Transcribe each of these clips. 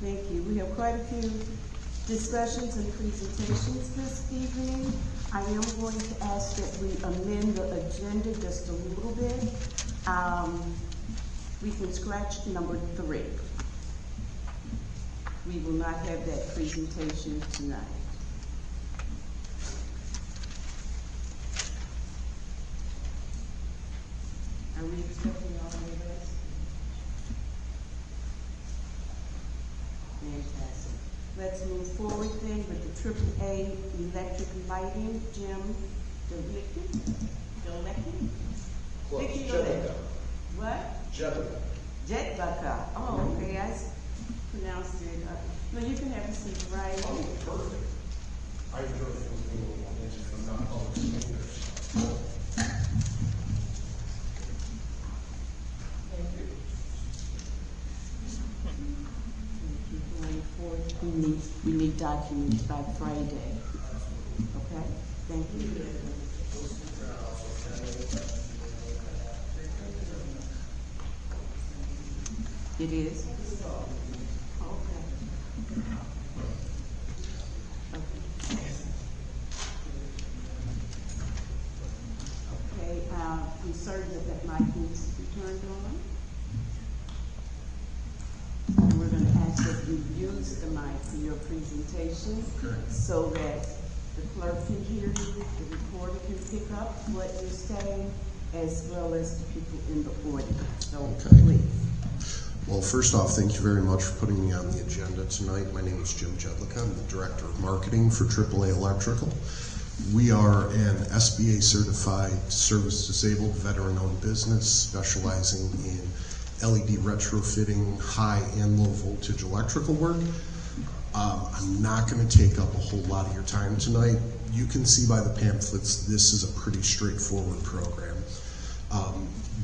Thank you. We have quite a few discussions and presentations this evening. I am going to ask that we amend the agenda just a little bit. We can scratch number 3. We will not have that presentation tonight. Are we expecting all of this? Fantastic. Let's move forward then with the AAA electric lighting. Jim Dolecki? Jetbaka. What? Jetbaka. Jetbaka. Oh, okay. I pronounced it. No, you can have a seat right. Oh, perfect. I enjoy things being from non-public speakers. We need documents by Friday. Okay? Thank you. It is? Okay. Okay, I'm certain that mic needs to be turned on. And we're going to ask that you use the mic for your presentation so that the clerk can hear you, the reporter can pick up what you're saying, as well as the people in the audience. So please. Well, first off, thank you very much for putting me on the agenda tonight. My name is Jim Jedlicka. I'm the Director of Marketing for AAA Electrical. We are an SBA certified service-disabled veteran-owned business specializing in LED retrofitting, high and low voltage electrical work. I'm not going to take up a whole lot of your time tonight. You can see by the pamphlets, this is a pretty straightforward program.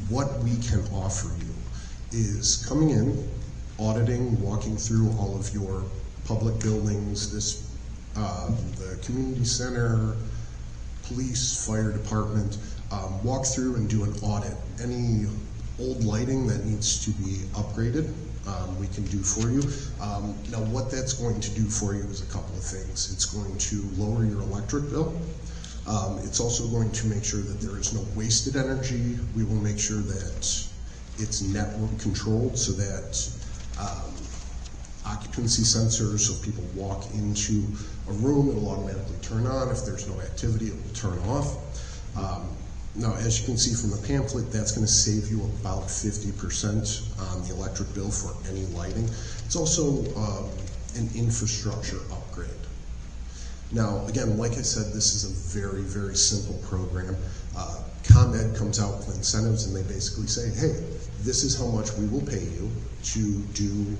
What we can offer you is coming in, auditing, walking through all of your public buildings, the community center, police, fire department, walk through and do an audit. Any old lighting that needs to be upgraded, we can do for you. Now what that's going to do for you is a couple of things. It's going to lower your electric bill. It's also going to make sure that there is no wasted energy. We will make sure that it's network controlled so that occupancy sensors, so if people walk into a room, it will automatically turn on. If there's no activity, it will turn off. Now, as you can see from the pamphlet, that's going to save you about 50% on the electric bill for any lighting. It's also an infrastructure upgrade. Now, again, like I said, this is a very, very simple program. ComEd comes out with incentives and they basically say, hey, this is how much we will pay you to do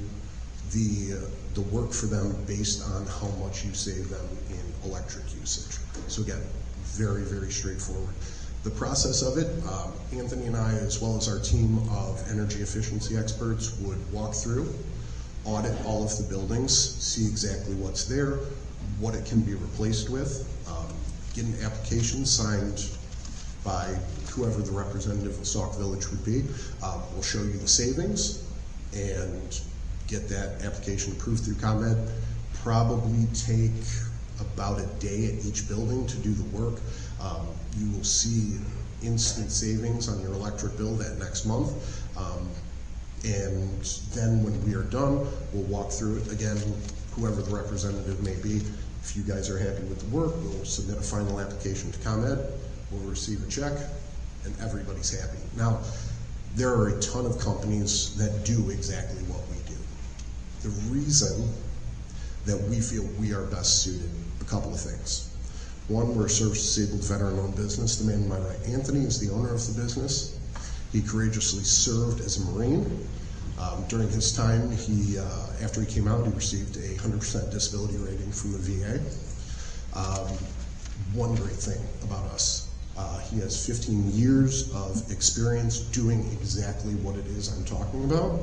the work for them based on how much you save them in electric usage. So again, very, very straightforward. The process of it, Anthony and I, as well as our team of energy efficiency experts, would walk through, audit all of the buildings, see exactly what's there, what it can be replaced with, get an application signed by whoever the representative of Sauk Village would be. We'll show you the savings and get that application approved through ComEd. Probably take about a day at each building to do the work. You will see instant savings on your electric bill that next month. And then when we are done, we'll walk through it again, whoever the representative may be. If you guys are happy with the work, we'll submit a final application to ComEd, we'll receive a check, and everybody's happy. Now, there are a ton of companies that do exactly what we do. The reason that we feel we are best suited, a couple of things. One, we're a service-disabled veteran-owned business. The man on my right, Anthony, is the owner of the business. He courageously served as a Marine. During his time, after he came out, he received a 100% disability rating from the VA. One great thing about us, he has 15 years of experience doing exactly what it is I'm talking about.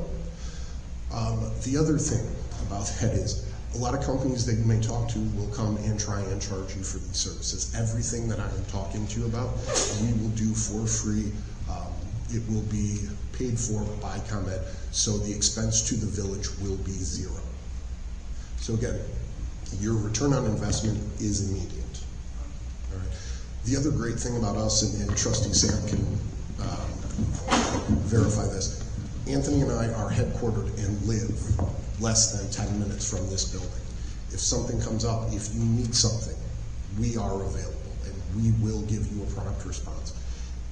The other thing about that is, a lot of companies that you may talk to will come and try and charge you for these services. Everything that I'm talking to you about, we will do for free. It will be paid for by ComEd, so the expense to the village will be zero. So again, your return on investment is immediate. All right. The other great thing about us, and Trustee Sauk can verify this, Anthony and I are headquartered and live less than 10 minutes from this building. If something comes up, if you need something, we are available and we will give you a prompt response.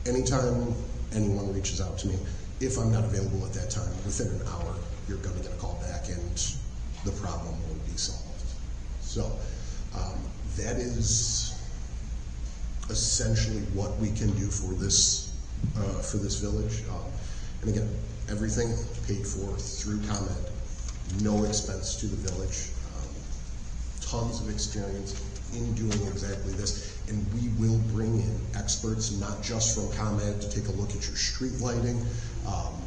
Anytime anyone reaches out to me, if I'm not available at that time, within an hour, you're going to get a call back and the problem will be solved. So that is essentially what we can do for this village. And again, everything paid for through ComEd, no expense to the village. Tons of experience in doing exactly this, and we will bring in experts, not just from ComEd to take a look at your street lighting,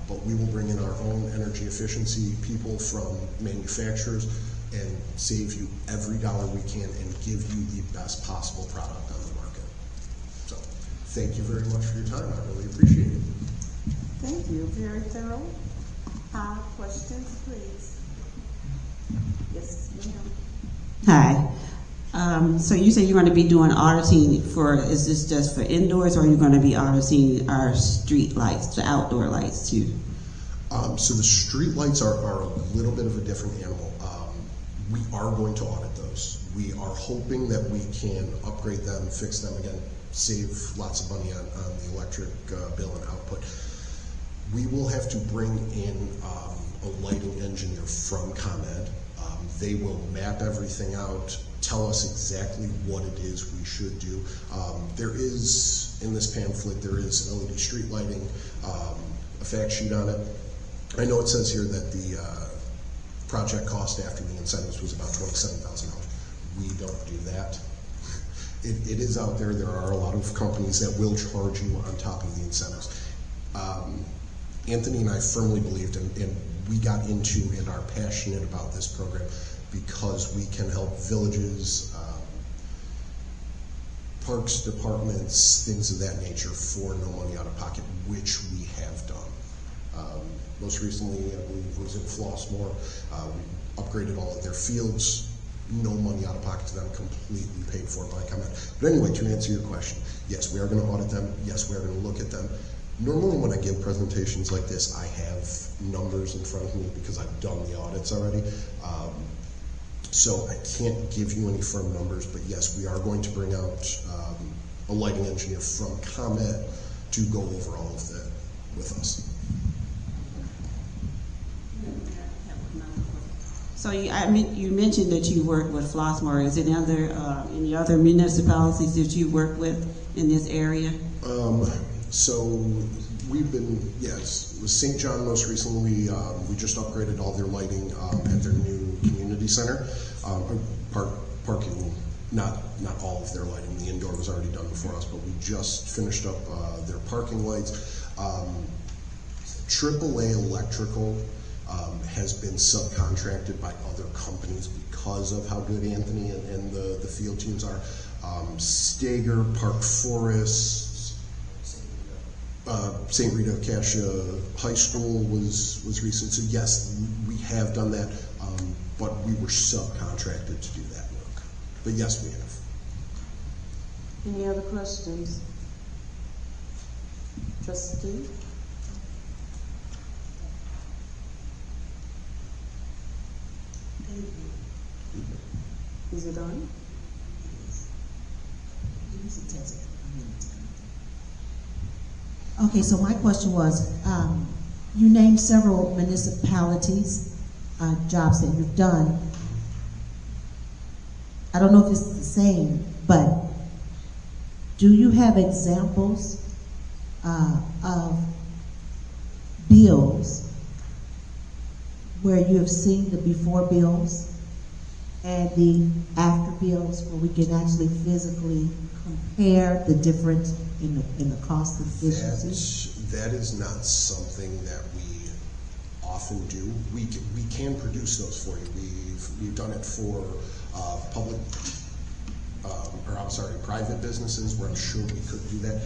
but we will bring in our own energy efficiency people from manufacturers and save you every dollar we can and give you the best possible product on the market. So, thank you very much for your time. I really appreciate it. Thank you, very thorough. Questions, please? Yes, ma'am. Hi. So you say you're going to be doing auditing is this just for indoors, or are you going to be auditing our street lights, the outdoor lights too? So the street lights are a little bit of a different animal. We are going to audit those. We are hoping that we can upgrade them, fix them again, save lots of money on the electric bill and output. We will have to bring in a lighting engineer from ComEd. They will map everything out, tell us exactly what it is we should do. There is, in this pamphlet, there is LED street lighting, a fact sheet on it. I know it says here that the project cost after the incentives was about $27,000. We don't do that. It is out there. There are a lot of companies that will charge you on top of the incentives. Anthony and I firmly believed, and we got into and are passionate about this program because we can help villages, parks, departments, things of that nature for no money out of pocket, which we have done. Most recently, I believe, was in Flossmoor. We upgraded all of their fields, no money out of pocket to them, completely paid for by ComEd. But anyway, to answer your question, yes, we are going to audit them. Yes, we are going to look at them. Normally when I give presentations like this, I have numbers in front of me because I've done the audits already. So I can't give you any firm numbers, but yes, we are going to bring out a lighting engineer from ComEd to go over all of that with us. So you mentioned that you work with Flossmoor. Is it any other municipalities that you work with in this area? So we've been, yes, with St. John most recently, we just upgraded all their lighting at their new community center. Parking, not all of their lighting. The indoor was already done before us, but we just finished up their parking lights. AAA Electrical has been subcontracted by other companies because of how good Anthony and the field teams are. Stager, Park Forests, St. Rita Acacia High School was recent. So yes, we have done that, but we were subcontracted to do that work. But yes, we have. Any other questions? Trustee? Is it on? Okay, so my question was, you named several municipalities, jobs that you've done. I don't know if it's the same, but do you have examples of bills where you have seen the before bills and the after bills, where we can actually physically compare the difference in the cost of efficiency? That is not something that we often do. We can produce those for you. We've done it for private businesses where I'm sure we could do that.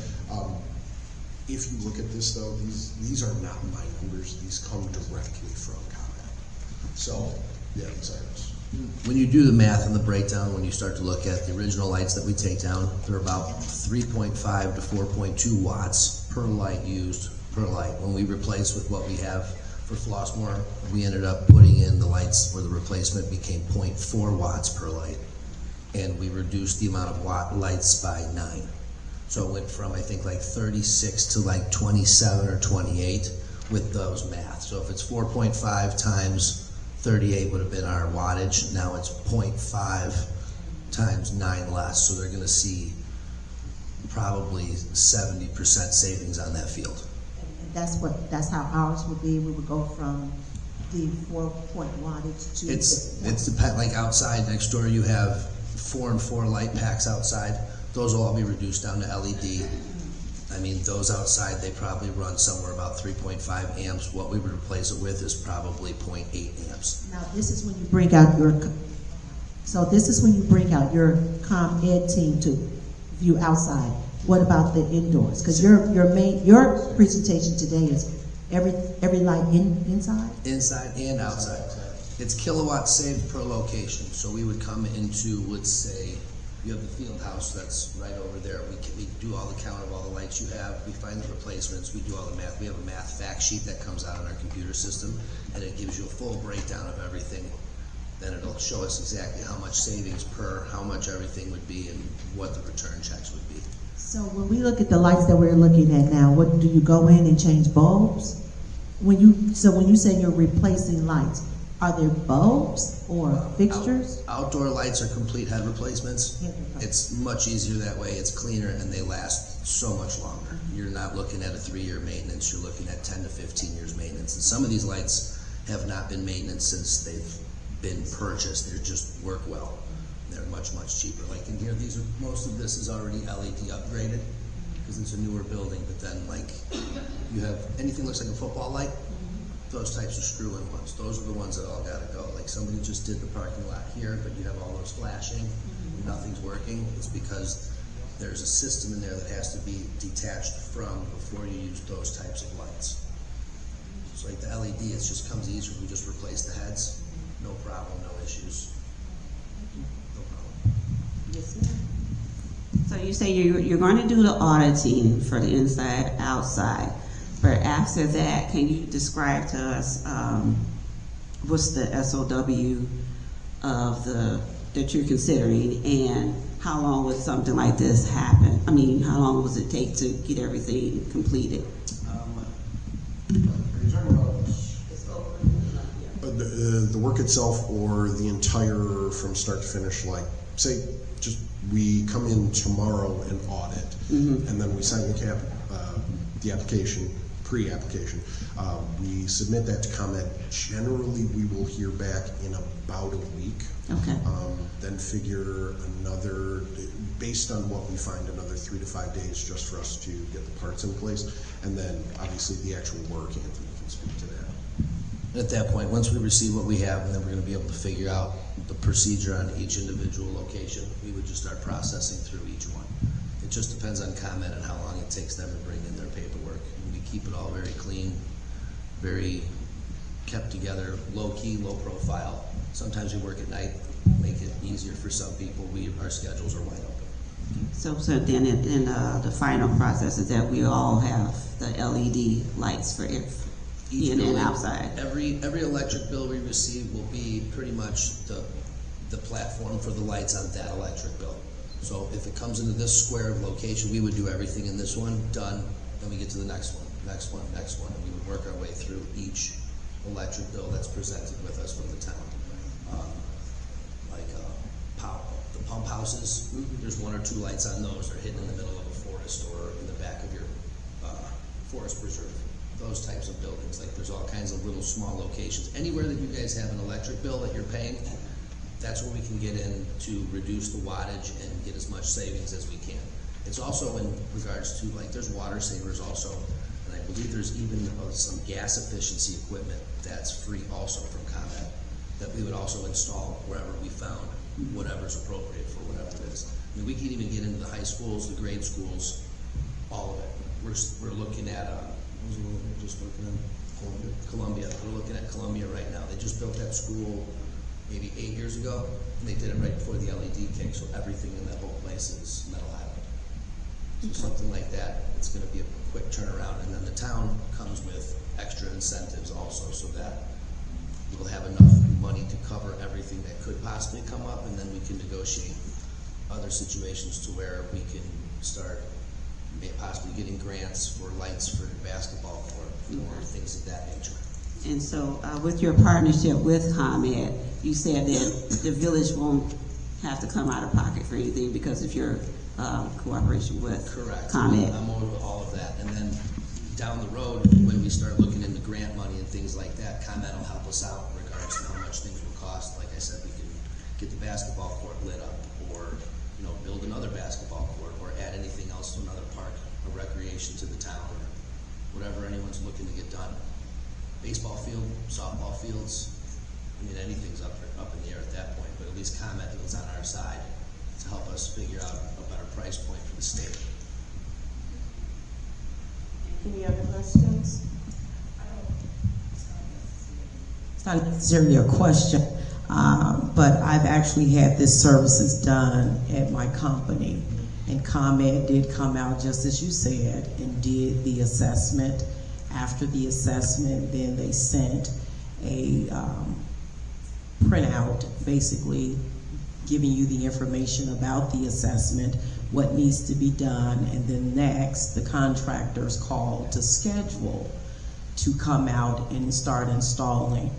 If you look at this though, these are not my numbers. These come directly from ComEd. So yeah, these are. When you do the math and the breakdown, when you start to look at the original lights that we take down, they're about 3.5 to 4.2 watts per light used per light. When we replace with what we have for Flossmoor, we ended up putting in the lights where the replacement became 0.4 watts per light. And we reduced the amount of lights by 9. So it went from, I think, like 36 to like 27 or 28 with those math. So if it's 4.5 times 38 would have been our wattage. Now it's 0.5 times 9 less. So they're going to see probably 70% savings on that field. And that's how ours would be. We would go from the 4-point wattage to It's depend, like outside next door you have 4 and 4 light packs outside. Those will all be reduced down to LED. I mean, those outside, they probably run somewhere about 3.5 amps. What we would replace it with is probably 0.8 amps. Now, this is when you bring out your, ComEd Ed team to view outside. What about the indoors? Because your presentation today is every light inside? Inside and outside. It's kilowatts saved per location. So we would come into, let's say, you have the field house that's right over there. We do all the count of all the lights you have. We find the replacements. We do all the math. We have a math fact sheet that comes out on our computer system, and it gives you a full breakdown of everything. Then it'll show us exactly how much savings per, how much everything would be, and what the return checks would be. So when we look at the lights that we're looking at now, what do you go in and change bulbs? When you say you're replacing lights, are there bulbs or fixtures? Outdoor lights are complete head replacements. Yeah. It's much easier that way. It's cleaner and they last so much longer. You're not looking at a 3-year maintenance. You're looking at 10 to 15 years maintenance. And some of these lights have not been maintenance since they've been purchased. They just work well. They're much, much cheaper. Like in here, most of this is already LED upgraded because it's a newer building. But then like you have anything looks like a football light. Those types of screw-in ones. Those are the ones that all gotta go. Like somebody just did the parking lot here, but you have all those flashing, nothing's working. It's because there's a system in there that has to be detached from before you use those types of lights. So like the LED, it just comes easier. We just replace the heads. No problem, no issues. No problem. Yes, ma'am. So you say you're going to do the auditing for the inside, outside. But after that, can you describe to us what's the SOW of that you're considering, and how long would something like this happen? I mean, how long does it take to get everything completed? Are you talking about The work itself, or the entire from start to finish, like say just we come in tomorrow and audit, and then we sign the application, pre-application. We submit that to ComEd. Generally, we will hear back in about a week. Okay. Then figure another, based on what we find, another 3 to 5 days just for us to get the parts in place. And then obviously the actual work, Anthony can speak to that. At that point, once we receive what we have, and then we're going to be able to figure out the procedure on each individual location, we would just start processing through each one. It just depends on ComEd and how long it takes them to bring in their paperwork. And we keep it all very clean, very kept together, low-key, low-profile. Sometimes we work at night, make it easier for some people. Our schedules are wide open. So then in the final process is that we all have the LED lights for Each in and building, outside. Every electric bill we receive will be pretty much the platform for the lights on that electric bill. So if it comes into this square of location, we would do everything in this one, done, then we get to the next one, next one, next one, and we would work our way through each electric bill that's presented with us from the town. The pump houses, there's 1 or 2 lights on those. They're hidden in the middle of a forest or in the back of your forest preserve. Those types of buildings, like there's all kinds of little small locations. Anywhere that you guys have an electric bill that you're paying, that's where we can get in to reduce the wattage and get as much savings as we can. It's also in regards to, like, there's water savers also, and I believe there's even some gas efficiency equipment that's free also from ComEd that we would also install wherever we found whatever's appropriate for whatever it is. I mean, we can even get into the high schools, the grade schools, all of it. We're looking at Columbia. We're looking at Columbia right now. They just built that school maybe 8 years ago, and they did it right before the LED kick, so everything in that whole place is metal island. So something like that, it's gonna be a quick turnaround, and then the town comes with extra incentives also, so that we'll have enough money to cover everything that could possibly come up, and then we can negotiate other situations to where we can start possibly getting grants for lights for the basketball court or things of that nature. And so, with your partnership with ComEd, you said that the village won't have to come out of pocket for anything because of your cooperation with Correct. ComEd. I'm over all of that. And then down the road, when we start looking into grant money and things like that, ComEd will help us out in regards to how much things will cost. Like I said, we can get the basketball court lit up, or build another basketball court, or add anything else to another park or recreation to the town, or whatever anyone's looking to get done. Baseball field, softball fields, I mean, anything's up in the air at that point, but at least ComEd was on our side to help us figure out a better price point for the state. Any other questions? It's not necessarily a question, but I've actually had this services done at my company, and ComEd did come out, just as you said, and did the assessment. After the assessment, then they sent a printout, basically giving you the information about the assessment, what needs to be done, and then next, the contractor's called to schedule to come out and start installing.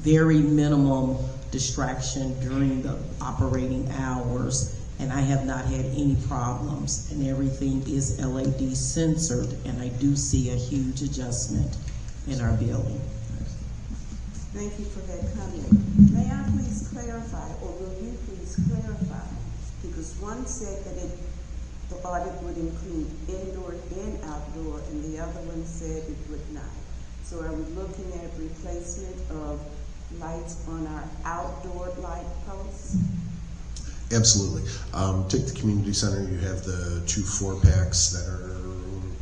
Very minimum distraction during the operating hours, and I have not had any problems, and everything is LED censored, and I do see a huge adjustment in our billing. Thank you for that comment. May I please clarify, or will you please clarify? Because one said that the audit would include indoor and outdoor, and the other one said it would not. So are we looking at replacement of lights on our outdoor light posts? Absolutely. Take the community center, you have the 2 4-packs that are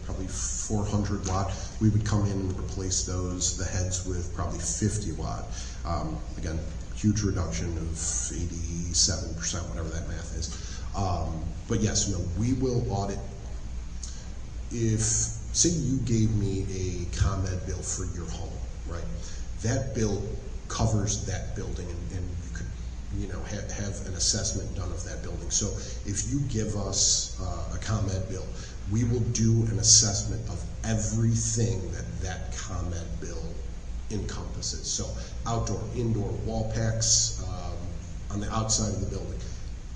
probably 400 watt. We would come in and replace those, the heads, with probably 50 watt. Again, huge reduction of 87%, whatever that math is. But yes, no, we will audit. If, say you gave me a ComEd bill for your home, right? That bill covers that building, and you could have an assessment done of that building. So if you give us a ComEd bill, we will do an assessment of everything that ComEd bill encompasses. So outdoor, indoor, wall packs, on the outside of the building,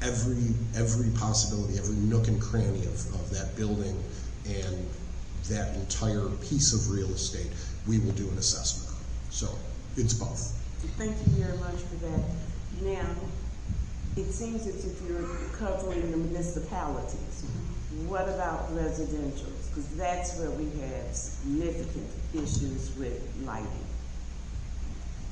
every possibility, every nook and cranny of that building and that entire piece of real estate, we will do an assessment on. So it's both. Thank you very much for that. Now, it seems as if you're covering the municipalities. What about residentials? Because that's where we have significant issues with lighting.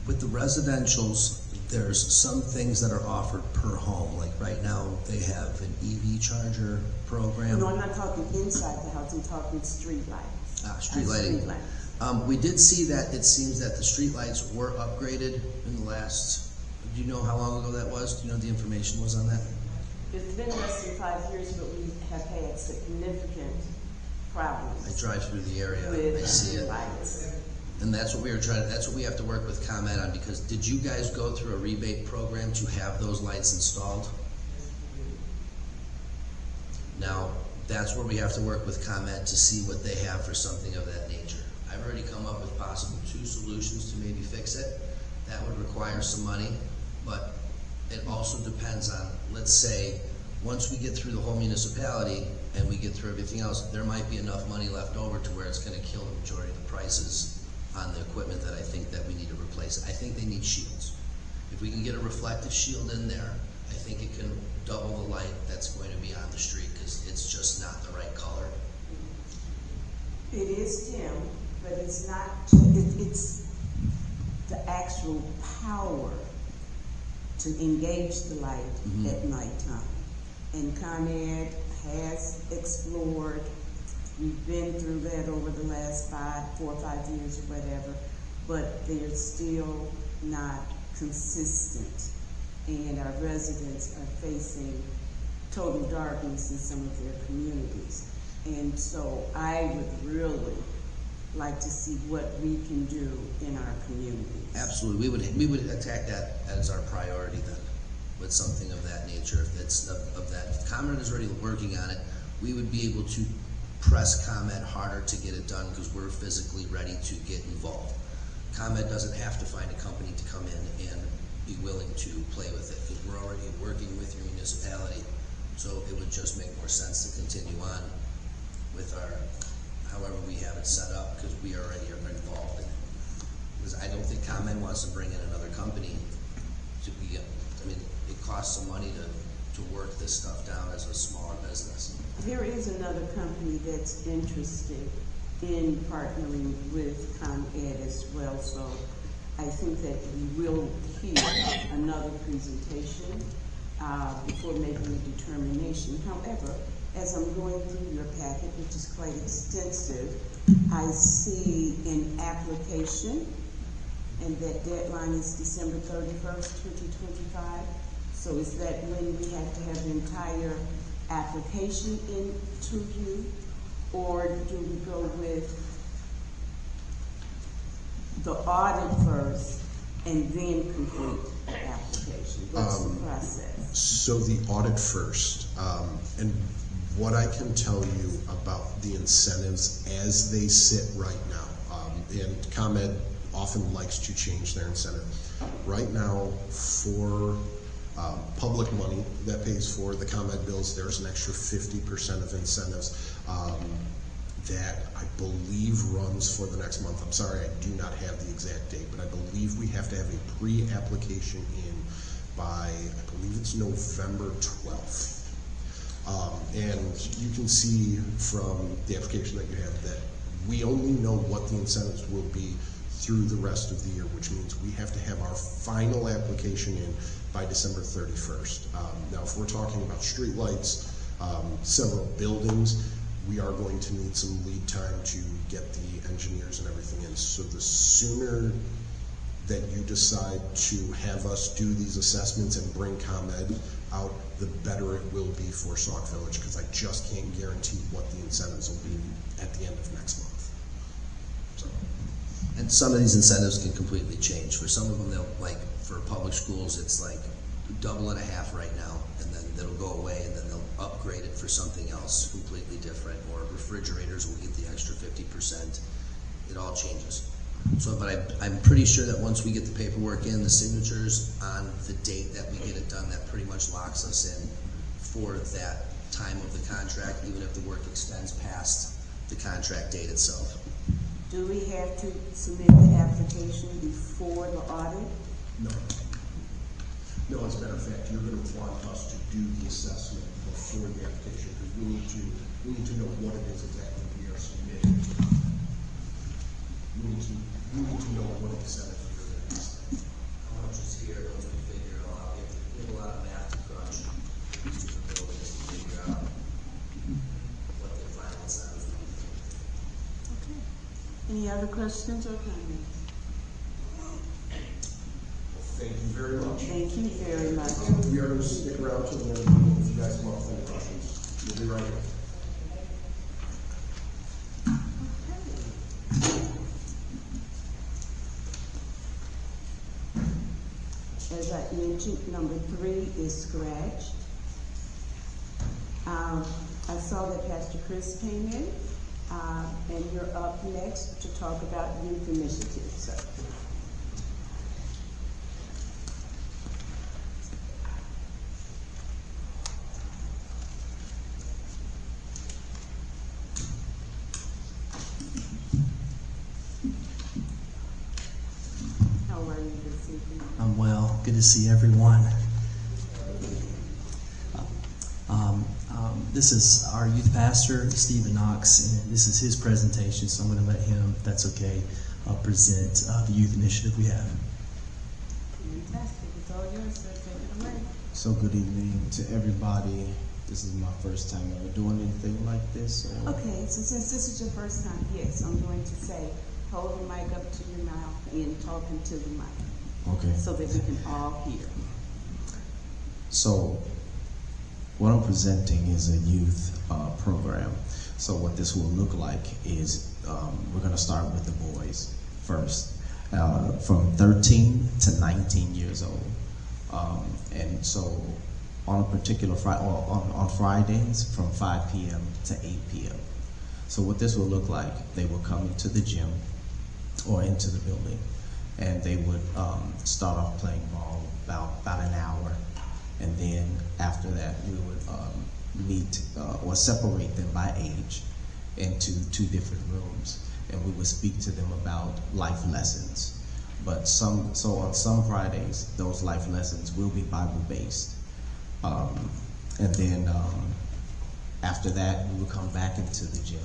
With the residentials, there's some things that are offered per home. Like right now, they have an EV charger program. No, I'm not talking inside the house, I'm talking street lights. Street lighting. Street lights. We did see that it seems that the street lights were upgraded in the last, do you know how long ago that was? Do you know what the information was on that? It's been less than 5 years, but we have had significant problems. I drive through the area, with I see it. lights. And that's what we were that's what we have to work with ComEd on, because did you guys go through a rebate program to have those lights installed? Now, that's where we have to work with ComEd to see what they have for something of that nature. I've already come up with possible 2 solutions to maybe fix it. That would require some money, but it also depends on, let's say, once we get through the whole municipality and we get through everything else, there might be enough money left over to where it's going to kill the majority of the prices on the equipment that I think that we need to replace. I think they need shields. If we can get a reflective shield in there, I think it can double the light that's going to be on the street, because it's just not the right color. It is dim, but it's not, it's the actual power to engage the light at nighttime. And ComEd has explored, we've been through that over the last 4 or 5 years or whatever, but they're still not consistent, and our residents are facing total darkness in some of their communities. And so I would really like to see what we can do in our communities. Absolutely, we would attack that as our priority then, with something of that nature. If it's of that, if ComEd is already working on it, we would be able to press ComEd harder to get it done because we're physically ready to get involved. ComEd doesn't have to find a company to come in and be willing to play with it because we're already working with your municipality. So it would just make more sense to continue on with our, however we have it set up, because we already are involved in it. Because I don't think ComEd wants to bring in another company to be, I mean, it costs some money to work this stuff down as a smaller business. There is another company that's interested in partnering with ComEd as well, so I think that we will hear another presentation before making a determination. However, as I'm going through your packet, which is quite extensive, I see an application, and that deadline is December 31st, 2025. So is that when we have to have the entire application into you, or do we go with the audit first and then complete the application? What's the process? So the audit first, and what I can tell you about the incentives as they sit right now, and ComEd often likes to change their incentive. Right now, for public money that pays for the ComEd bills, there's an extra 50% of incentives that I believe runs for the next month. I'm sorry, I do not have the exact date, but I believe we have to have a pre-application in by, I believe it's November 12th. And you can see from the application that you have that we only know what the incentives will be through the rest of the year, which means we have to have our final application in by December 31st. Now, if we're talking about streetlights, several buildings, we are going to need some lead time to get the engineers and everything in. So the sooner that you decide to have us do these assessments and bring ComEd out, the better it will be for Sauk Village, because I just can't guarantee what the incentives will be at the end of next month. So. And some of these incentives can completely change. For some of them, they'll, like for public schools, it's like double and a half right now, and then it'll go away, and then they'll upgrade it for something else completely different, or refrigerators will get the extra 50%. It all changes. So, but I'm pretty sure that once we get the paperwork in, the signatures on the date that we get it done, that pretty much locks us in for that time of the contract, even if the work extends past the contract date itself. Do we have to submit the application before the audit? No. No, as a matter of fact, you're going to want us to do the assessment before the application, because we need to know what it is exactly we are submitting. We need to know what incentives we're going to use. How much is here, once we figure it all out, we have a lot of math to crunch these different buildings to figure out what the final incentives will be. Okay. Any other questions or comments? Thank you very much. Thank you very much. We are going to stick around till the end of the meeting if you guys want any questions. We'll be right here. As I mentioned, number 3 is scratched. I saw that Pastor Chris came in, and you're up next to talk about youth initiatives, sir. How are you this evening? I'm well. Good to see everyone. This is our youth pastor, Stephen Knox, and this is his presentation, so I'm going to let him, if that's okay, present the youth initiative we have. Fantastic. It's all yours, sir. Take it away. So good evening to everybody. This is my first time ever doing anything like this. So Okay, so since this is your first time, yes, I'm going to say, hold the mic up to your mouth and talk into the mic. Okay. so that we can all hear. So, what I'm presenting is a youth program. So what this will look like is we're going to start with the boys first, from 13 to 19 years old. And so on a particular Friday, on Fridays from 5 p.m. to 8 p.m. So what this will look like, they will come into the gym or into the building, and they would start off playing ball about an hour. And then after that, we would meet or separate them by age into 2 different rooms, and we would speak to them about life lessons. But so on some Fridays, those life lessons will be Bible-based. And then after that, we would come back into the gym,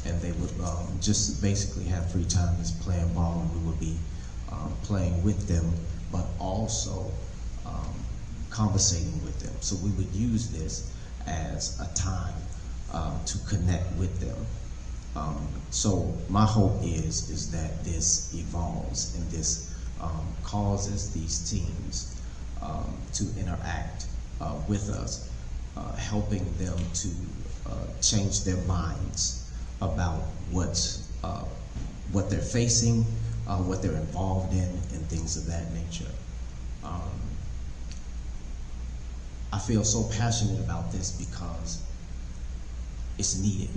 and they would just basically have free time just playing ball, and we would be playing with them, but also conversating with them. So we would use this as a time to connect with them. So my hope is that this evolves, and this causes these teams to interact with us, helping them to change their minds about what they're facing, what they're involved in, and things of that nature. I feel so passionate about this because it's needed.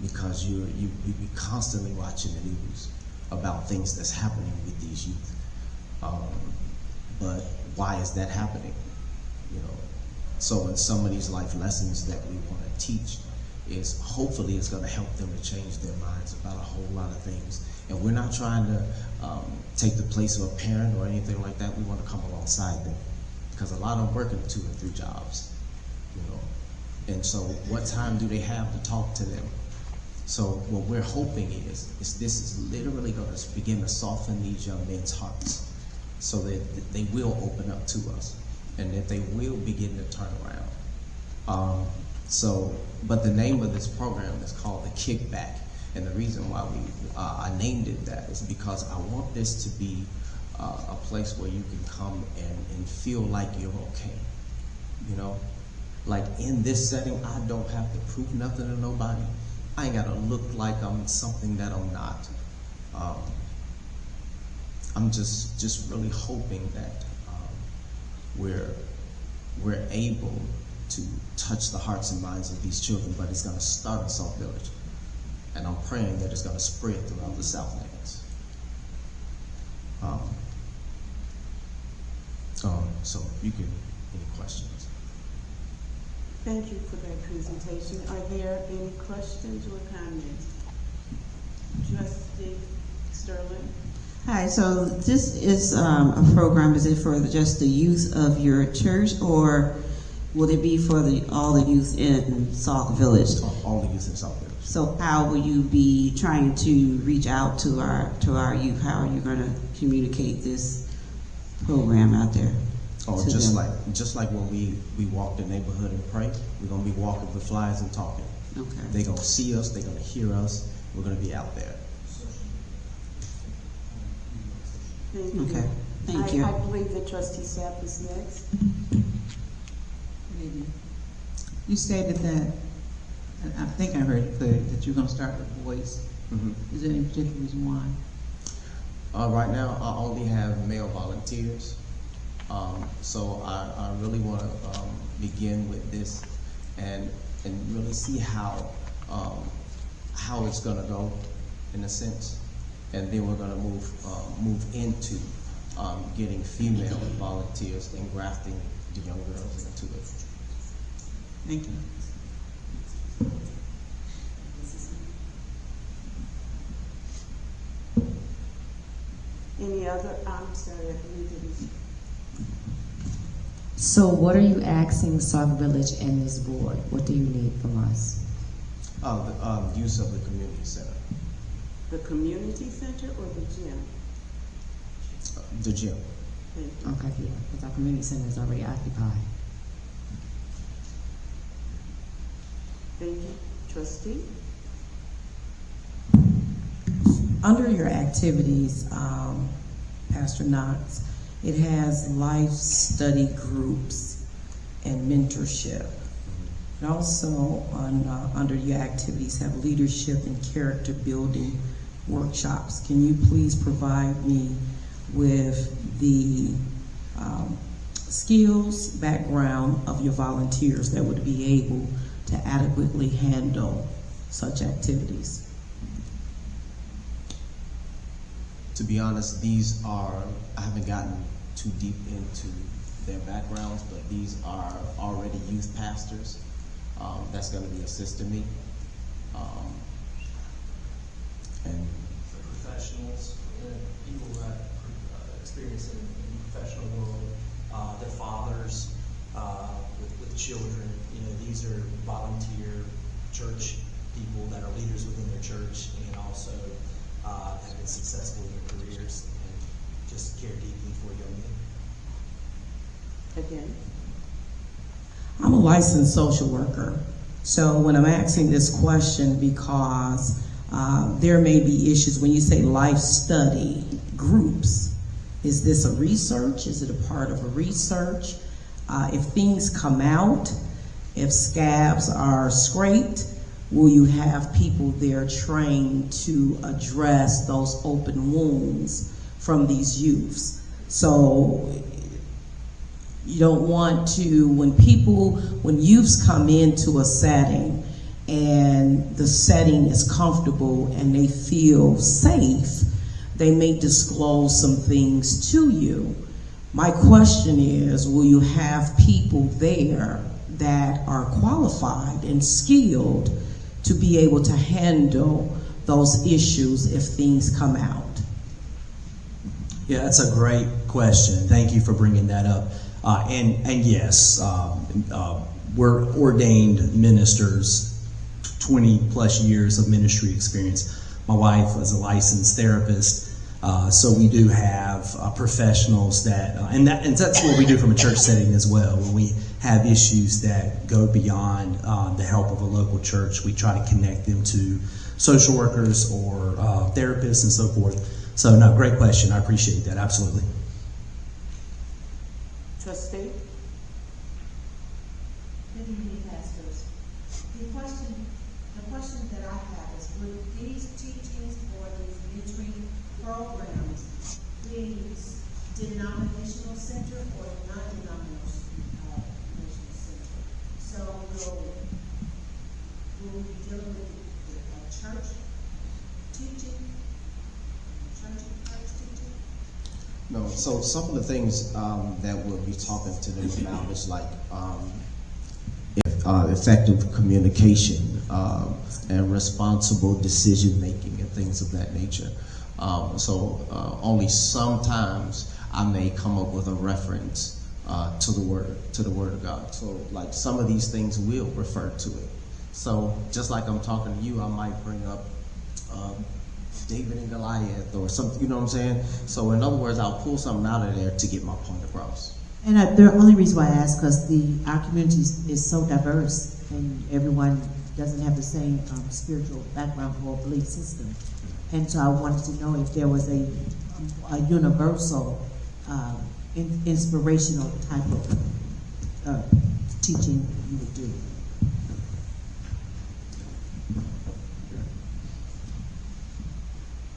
Because you be constantly watching the news about things that's happening with these youth. But why is that happening? You know, so in some of these life lessons that we want to teach is hopefully it's going to help them to change their minds about a whole lot of things. And we're not trying to take the place of a parent or anything like that. We want to come alongside them, because a lot of them working 2 and 3 jobs, you know. And so what time do they have to talk to them? So what we're hoping is this is literally going to begin to soften these young men's hearts, so that they will open up to us, and that they will begin to turn around. But the name of this program is called The Kickback, and the reason why I named it that is because I want this to be a place where you can come and feel like you're okay. You know, like in this setting, I don't have to prove nothing to nobody. I ain't gotta look like I'm something that I'm not. I'm just really hoping that we're able to touch the hearts and minds of these children, but it's gonna start in Sauk Village. And I'm praying that it's gonna spread throughout the Southlands. So you can, any questions? Thank you for that presentation. Are there any questions or comments? Trustee Sterling? Hi, so this is a program, is it for just the youth of your church, or will it be for all the youth in Sauk Village? All the youth in Sauk Village. So how will you be trying to reach out to our youth? How are you going to communicate this program out there? Oh, just like when we walk the neighborhood and pray, we're gonna be walking with flyers and talking. Okay. They're gonna see us, they're gonna hear us, we're gonna be out there. Thank you. Okay, thank you. I believe that Trustee Sapp is next. Maybe. You stated that, and I think I heard it clear, that you're gonna start with boys. Mm-hmm. Is there any particular reason why? Right now, I only have male volunteers. So I really want to begin with this and really see how it's going to go, in a sense, and then we're going to move into getting female volunteers and grafting the young girls into it. Thank you. Any other? I'm sorry, I believe it is. So what are you asking Sauk Village and this board? What do you need from us? The use of the community center. The community center or the gym? The gym. Thank you. Okay, yeah, because our community center is already occupied. Thank you. Trustee? Under your activities, Pastor Knox. It has life study groups and mentorship. And also under your activities have leadership and character building workshops. Can you please provide me with the skills, background of your volunteers that would be able to adequately handle such activities? To be honest, these are, I haven't gotten too deep into their backgrounds, but these are already youth pastors that's going to be assisting me. And Professionals, people who have experience in the professional world, their fathers with children. You know, these are volunteer church people that are leaders within their church and also have been successful in their careers and just care deeply for young men. Again, I'm a licensed social worker. So when I'm asking this question, because there may be issues when you say life study groups. Is this a research? Is it a part of a research? If things come out, if scabs are scraped, will you have people there trained to address those open wounds from these youths? So you don't want to, when youths come into a setting and the setting is comfortable and they feel safe, they may disclose some things to you. My question is, will you have people there that are qualified and skilled to be able to handle those issues if things come out? Yeah, that's a great question. Thank you for bringing that up. And yes, we're ordained ministers, 20 plus years of ministry experience. My wife was a licensed therapist, so we do have professionals that, and that's what we do from a church setting as well. When we have issues that go beyond the help of a local church, we try to connect them to social workers or therapists and so forth. So no, great question. I appreciate that. Absolutely. trustee? Good evening, pastors. The question that I have is, would these teachings or these mentoring programs please denominational center or non-denominational center? So will we be dealing with a church teaching? no, so some of the things that we'll be talking to them about is like effective communication and responsible decision making and things of that nature. So only sometimes I may come up with a reference to the word of God. So like some of these things will refer to it. So just like I'm talking to you, I might bring up David and Goliath or something, you know what I'm saying? So in other words, I'll pull something out of there to get my point across. And the only reason why I ask, because our community is so diverse and everyone doesn't have the same spiritual background or belief system. And so I wanted to know if there was a universal, inspirational type of teaching you would do.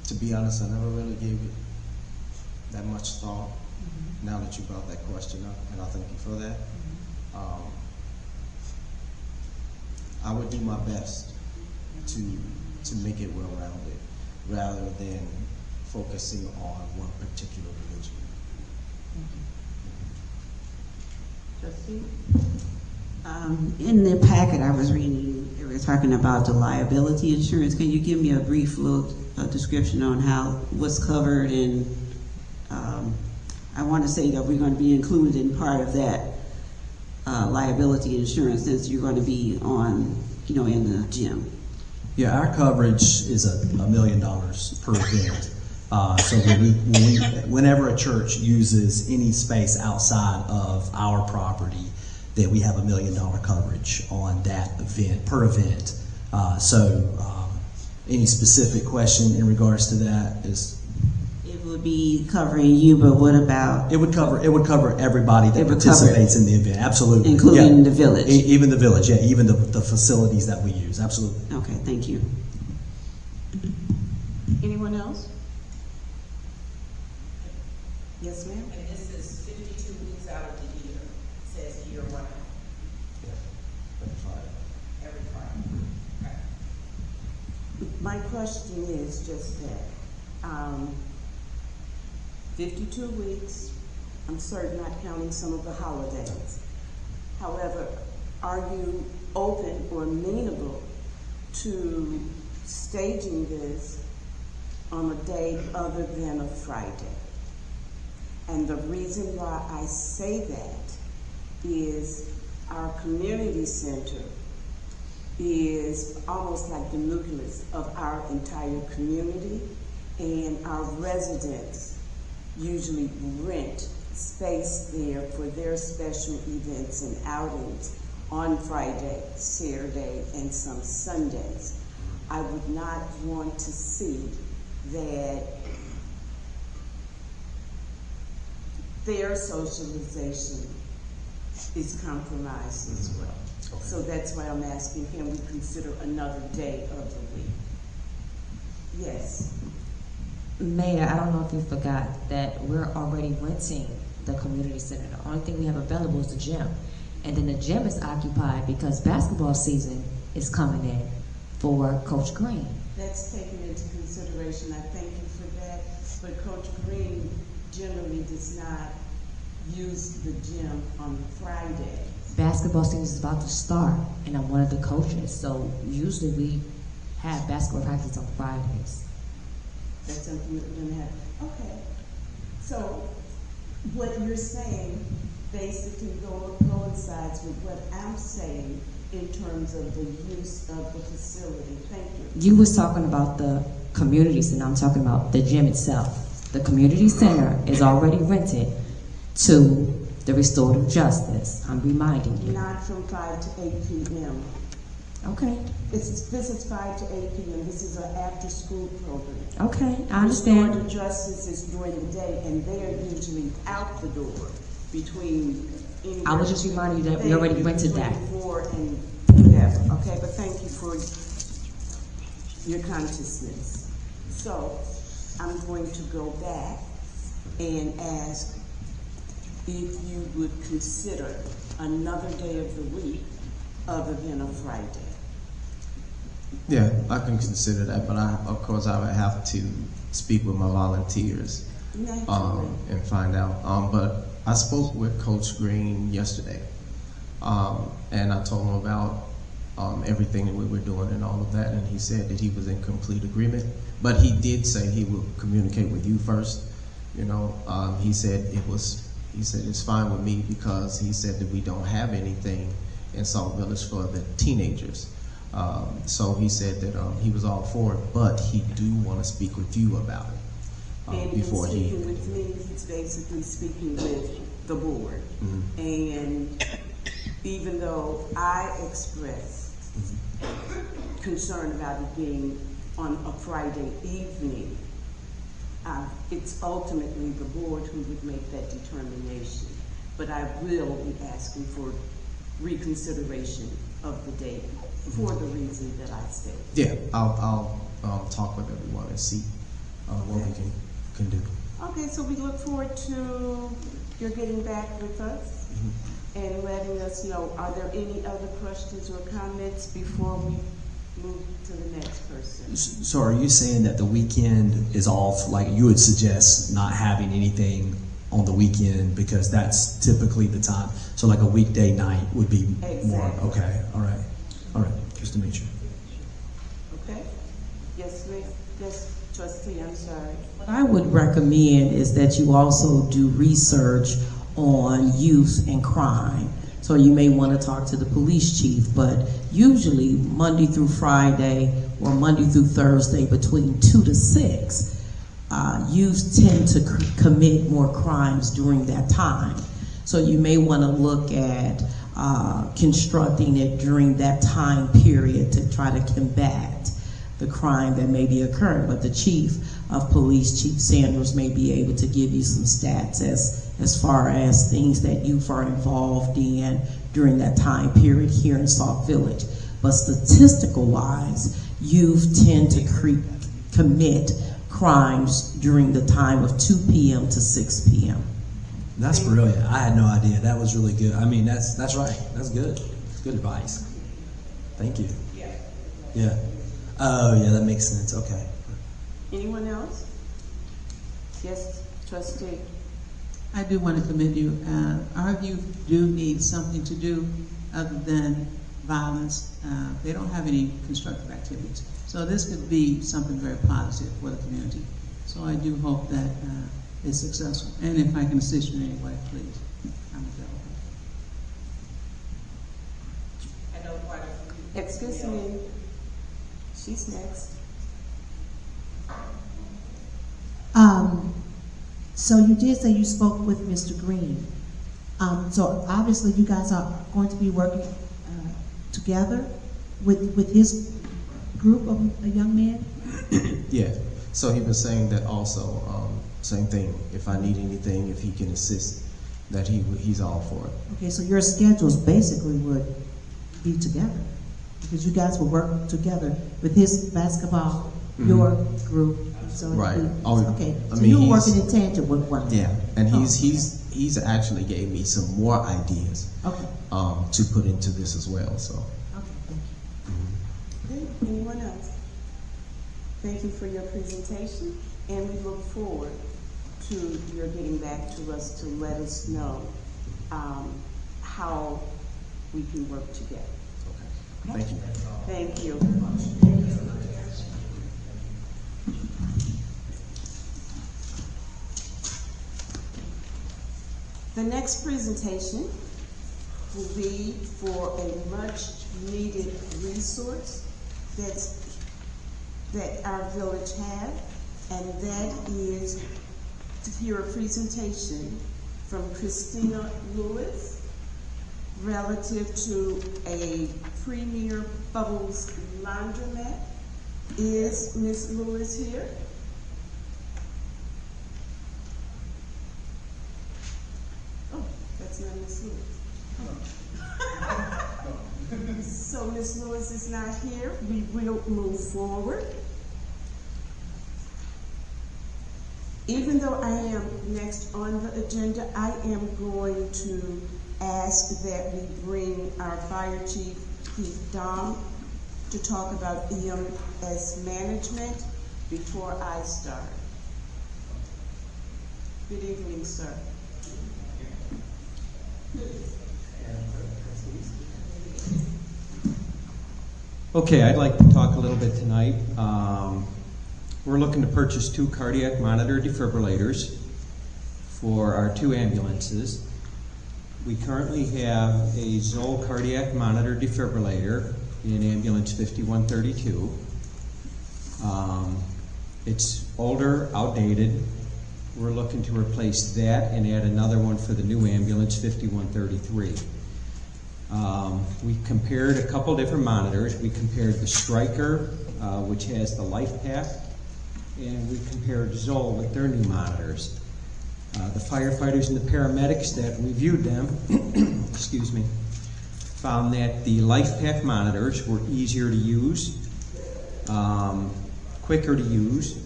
To be honest, I never really gave it that much thought. Now that you brought that question up, and I thank you for that. I would do my best to make it well-rounded, rather than focusing on one particular religion. Trustee? In the packet I was reading, they were talking about the liability insurance. Can you give me a brief little description on what's covered? And I want to say that we're going to be included in part of that liability insurance, since you're going to be on, in the gym. Yeah, our coverage is $1 million per event. So whenever a church uses any space outside of our property, then we have $1 million coverage on that event, per event. So any specific question in regards to that is? It would be covering you, but what about It would cover everybody that It would cover participates in the event. Absolutely, including yeah. the village? Even the village, yeah, even the facilities that we use. Absolutely. Okay, thank you. Anyone else? Yes, ma'am? And this is 52 weeks out of the year, it says year round, every Friday. Okay. My question is just that, 52 weeks, I'm certain not counting some of the holidays. However, are you open or amenable to staging this on a day other than a Friday? And the reason why I say that is our community center is almost like the nucleus of our entire community, and our residents usually rent space there for their special events and outings on Friday, Saturday, and some Sundays. I would not want to see that their socialization is compromised as well. Okay. So that's why I'm asking, can we consider another day of the week? Yes. Mayor, I don't know if you forgot that we're already renting the community center. The only thing we have available is the gym. And then the gym is occupied because basketball season is coming in for Coach Green. That's taken into consideration. I thank you for that. But Coach Green generally does not use the gym on Friday. Basketball season is about to start, and I'm one of the coaches. So usually we have basketball practice on Fridays. That's something that we're gonna have. Okay. So what you're saying basically coincides with what I'm saying in terms of the use of the facility. Thank you. You was talking about the community center. I'm talking about the gym itself. The community center is already rented to the restorative justice. I'm reminding you. Not from 5 to 8 p.m. Okay. This is 5 to 8 p.m. This is an after-school program. Okay, I understand. Restorative justice is during the day, and they are usually out the door between. I was just reminding you that we already rented that. 4 and whatever. Okay, but thank you for your consciousness. So I'm going to go back and ask if you would consider another day of the week other than a Friday. Yeah, I can consider that, but of course I would have to speak with my volunteers and find out. But I spoke with Coach Green yesterday, and I told him about everything that we were doing and all of that, and he said that he was in complete agreement. But he did say he would communicate with you first. You know, he said it's fine with me because he said that we don't have anything in Sauk Village for the teenagers. So he said that he was all for it, but he do want to speak with you about it And before in he. speaking with me, he's basically speaking with the board. Mhm. And even though I expressed concern about it being on a Friday evening, it's ultimately the board who would make that determination. But I will be asking for reconsideration of the date for the reason that I stated. Yeah, I'll talk with everyone and see what we can do. Okay, so we look forward to your getting back with us and letting us know. Are there any other questions or comments before we move to the next person? So are you saying that the weekend is off? Like you would suggest not having anything on the weekend because that's typically the time. So like a weekday night would be more. Exactly. Okay. All right. Just to make sure. Okay? Yes, Ms. Yes, trustee, I'm sorry. What I would recommend is that you also do research on youth and crime. So you may want to talk to the police chief, but usually Monday through Friday or Monday through Thursday between 2 to 6, youth tend to commit more crimes during that time. So you may want to look at constructing it during that time period to try to combat the crime that may be occurring. But the chief of police, Chief Sanders, may be able to give you some stats as far as things that youth are involved in during that time period here in Sauk Village. But statistical wise, youth tend to commit crimes during the time of 2 p.m. to 6 p.m. That's brilliant. I had no idea. That was really good. I mean, that's right. That's good. Good advice. Thank you. Yeah. Oh, yeah, that makes sense. Okay. Anyone else? Yes, trustee. I do want to commend you. Our youth do need something to do other than violence. They don't have any constructive activities. So this could be something very positive for the community. So I do hope that it's successful. And if I can assist you in any way, please, I'm available. Excuse me. She's next. So you did say you spoke with Mr. Green. So obviously you guys are going to be working together with his group of young men? Yeah. So he was saying that also, same thing. If I need anything, if he can assist, that he's all for it. Okay, so your schedules basically would be together because you guys will work together with his basketball, your group. So Right. Okay. I So mean, you're working in tandem with one another. Yeah, and he's actually gave me some more ideas Okay. to put into this as well. So Okay. Thank you. Okay, anyone else? Thank you for your presentation, and we look forward to your getting back to us to let us know how we can work together. thank you. Thank you. The next presentation will be for a much-needed resource that our village has, and that is to hear a presentation from Christina Lewis relative to a premier Bubbles laundromat. Is Ms. Lewis here? Oh, that's not Ms. Lewis. So Ms. Lewis is not here. We will move forward. Even though I am next on the agenda, I am going to ask that we bring our fire chief, Chief Dom, to talk about EMS management before I start. Good evening, sir. Okay, I'd like to talk a little bit tonight. We're looking to purchase 2 cardiac monitor defibrillators for our 2 ambulances. We currently have a Zoll cardiac monitor defibrillator in ambulance 5132. It's older, outdated. We're looking to replace that and add another one for the new ambulance 5133. We compared a couple different monitors. We compared the Stryker, which has the LifePak, and we compared Zoll with their new monitors. The firefighters and the paramedics that reviewed them, excuse me, found that the LifePak monitors were easier to use, quicker to use,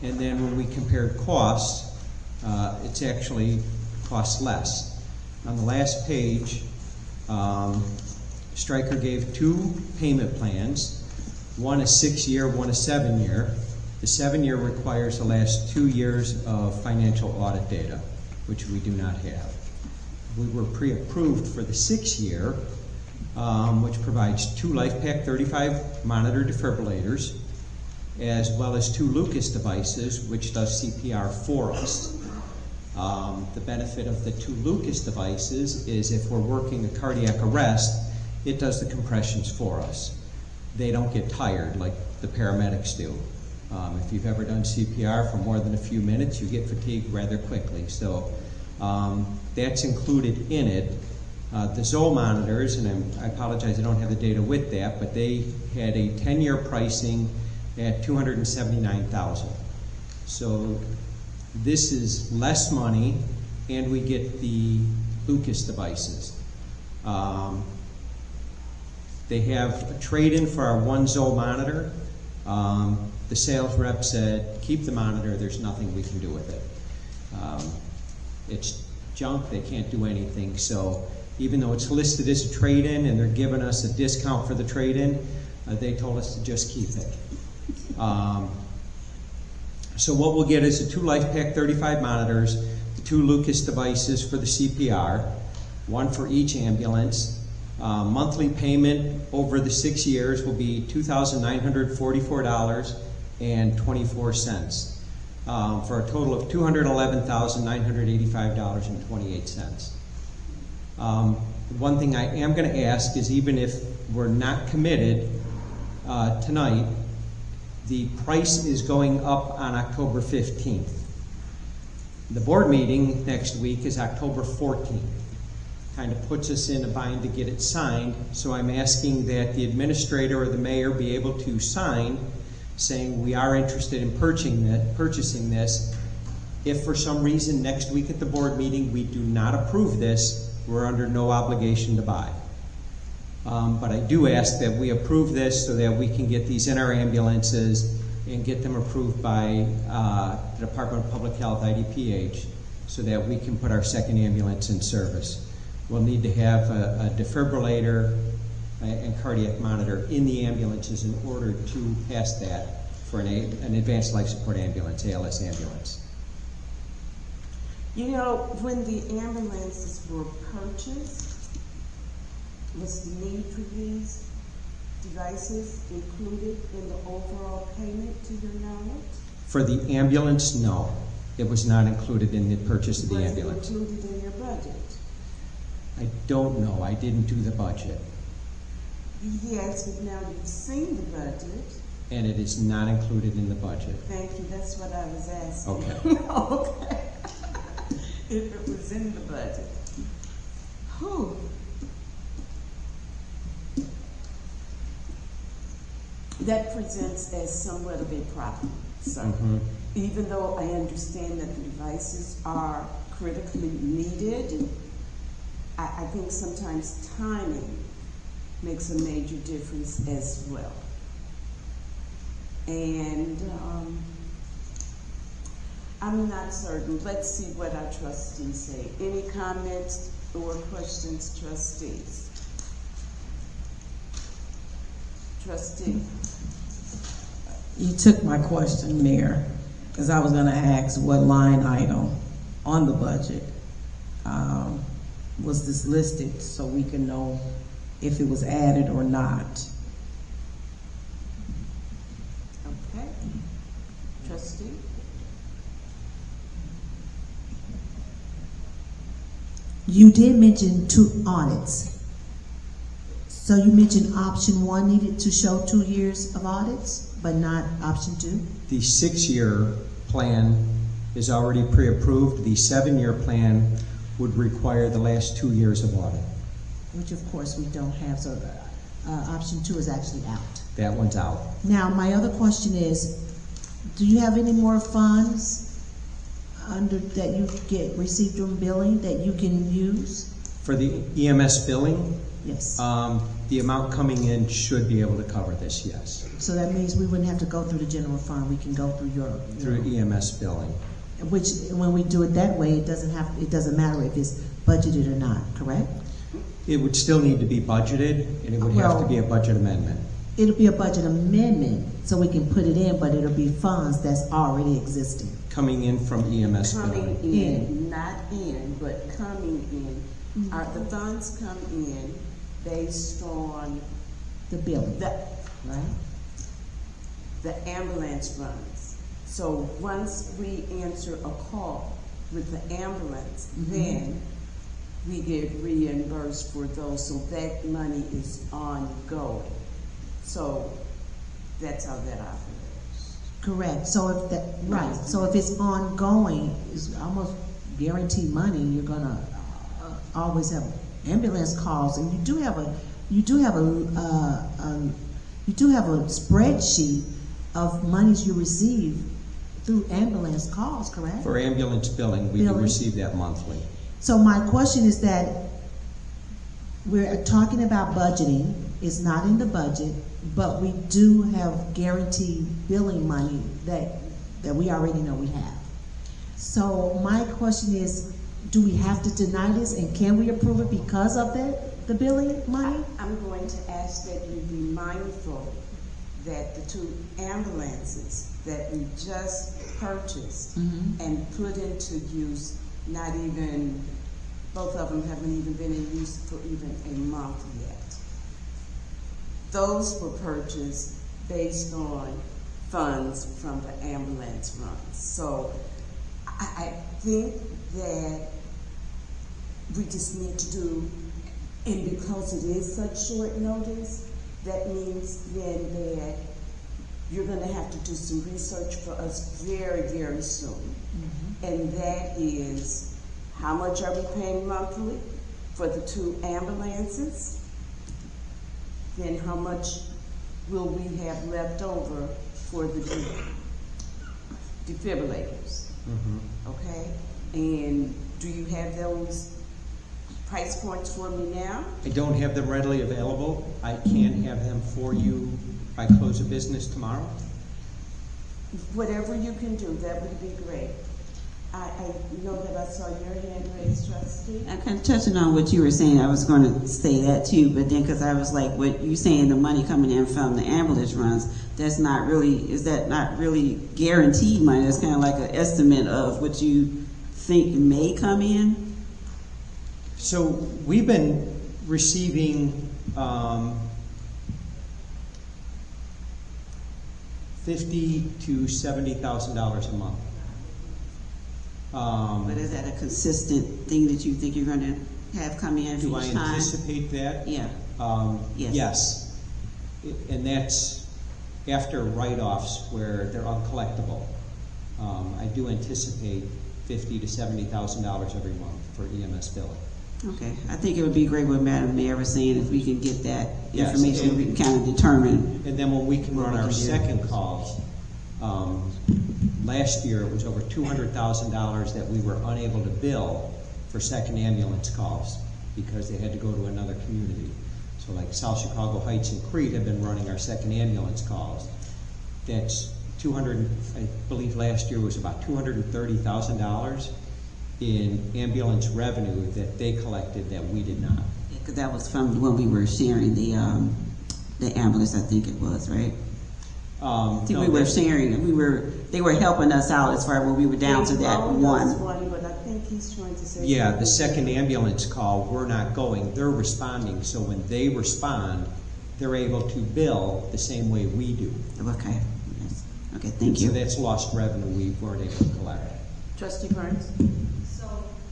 and then when we compared costs, it's actually cost less. On the last page, Stryker gave 2 payment plans, one a 6-year, one a 7-year. The 7-year requires the last 2 years of financial audit data, which we do not have. We were pre-approved for the 6-year, which provides 2 LifePak 35 monitor defibrillators, as well as 2 Lucas devices, which does CPR for us. The benefit of the 2 Lucas devices is if we're working a cardiac arrest, it does the compressions for us. They don't get tired like the paramedics do. If you've ever done CPR for more than a few minutes, you get fatigued rather quickly. So that's included in it. The Zoll monitors, and I apologize, I don't have the data with that, but they had a 10-year pricing at $279,000. So this is less money, and we get the Lucas devices. They have a trade-in for our one Zoll monitor. The sales rep said, keep the monitor, there's nothing we can do with it. It's junk, they can't do anything. So even though it's listed as a trade-in and they're giving us a discount for the trade-in, they told us to just keep it. So what we'll get is the 2 LifePak 35 monitors, the 2 Lucas devices for the CPR, 1 for each ambulance. Monthly payment over the 6 years will be $2,944.24 for a total of $211,985.28. One thing I am going to ask is, even if we're not committed tonight, the price is going up on October 15th. The board meeting next week is October 14th. Kind of puts us in a bind to get it signed, so I'm asking that the administrator or the mayor be able to sign saying we are interested in purchasing this. If for some reason next week at the board meeting we do not approve this, we're under no obligation to buy. But I do ask that we approve this so that we can get these in our ambulances and get them approved by the Department of Public Health, IDPH, so that we can put our second ambulance in service. We'll need to have a defibrillator and cardiac monitor in the ambulances in order to pass that for an advanced life support ambulance, ALS ambulance. You know, when the ambulances were purchased, was the need for these devices included in the overall payment, to your knowledge? For the ambulance, no. It was not included in the purchase of the ambulance. Was it included in your budget? I don't know. I didn't do the budget. Yes, but now you've seen the budget. And it is not included in the budget. Thank you. That's what I was asking. Okay. Okay. If it was in the budget. Whew. That presents as somewhat of a problem. So even though I understand that the devices are critically needed, I think sometimes timing makes a major difference as well. And I'm not certain. Let's see what our trustees say. Any comments or questions, trustees? Trustee. You took my question, Mayor, because I was going to ask what line item on the budget was this listed so we can know if it was added or not. Okay. Trustee? You did mention 2 audits. So you mentioned option 1 needed to show 2 years of audits, but not option 2? The 6-year plan is already pre-approved. The 7-year plan would require the last 2 years of audit. Which of course we don't have, so option 2 is actually out. That one's out. Now, my other question is, do you have any more funds that you received from billing that you can use? For the EMS billing, Yes. the amount coming in should be able to cover this, yes. So that means we wouldn't have to go through the general fund. We can go through Through EMS billing. which when we do it that way, it doesn't matter if it's budgeted or not, correct? It would still need to be budgeted, and it would have to be a budget amendment. It'll be a budget amendment, so we can put it in, but it'll be funds that's already existing. Coming in from EMS Coming billing. in, not in, but coming in. The funds come in based on The billing, right? The ambulance runs. So once we answer a call with the ambulance, then we get reimbursed for those. So that money is ongoing. So that's how that operates. correct. So if that, right, so if it's ongoing, it's almost guaranteed money, you're gonna always have ambulance calls, and you do have a spreadsheet of monies you receive through ambulance calls, correct? For ambulance billing, we do Billing. receive that monthly. So my question is that we're talking about budgeting. It's not in the budget, but we do have guaranteed billing money that we already know we have. So my question is, do we have to deny this, and can we approve it because of the billing money? I'm going to ask that you be mindful that the 2 ambulances that we just purchased and put into use, not even, both of them haven't even been in use for even a month yet. Those were purchased based on funds from the ambulance runs. So I think that we just need to do, and because it is such short notice, that means then that you're going to have to do some research for us very, very soon. And that is, how much are we paying monthly for the 2 ambulances? Then how much will we have left over for the defibrillators? Okay? And do you have those price points for me now? I don't have them readily available. I can have them for you by close of business tomorrow. Whatever you can do, that would be great. I know that I saw your hand raised, trustee. I kind of touching on what you were saying, I was going to say that too, but then because I was like, what you saying, the money coming in from the ambulance runs, that's not really, is that not really guaranteed money? That's kind of like an estimate of what you think may come in? So we've been receiving $50,000 to $70,000 a month. But is that a consistent thing that you think you're going to have come in Do I each time? anticipate that? Yeah. Yes. Yes. And that's after write-offs where they're uncollectible. I do anticipate $50,000 to $70,000 every month for EMS billing. Okay, I think it would be great what Madam Mayor was saying, if we can get that Yes, information, and- we can kind of determine. And then when we can What run we our can do. second calls, last year it was over $200,000 that we were unable to bill for second ambulance calls because they had to go to another community. So like South Chicago Heights and Crete have been running our second ambulance calls. That's I believe last year was about $230,000 in ambulance revenue that they collected that we did not. Because that was from when we were sharing the ambulance, I think it was, right? I think No, we were that- sharing, they were helping us out as far as when we were down to that They one. loaned us one, but I think he's trying to say. Yeah, the something. second ambulance call, we're not going, they're responding. So when they respond, they're able to bill the same way we do. Okay, yes. Okay, thank So you. that's lost revenue we weren't able to collect. Trustee Burns? So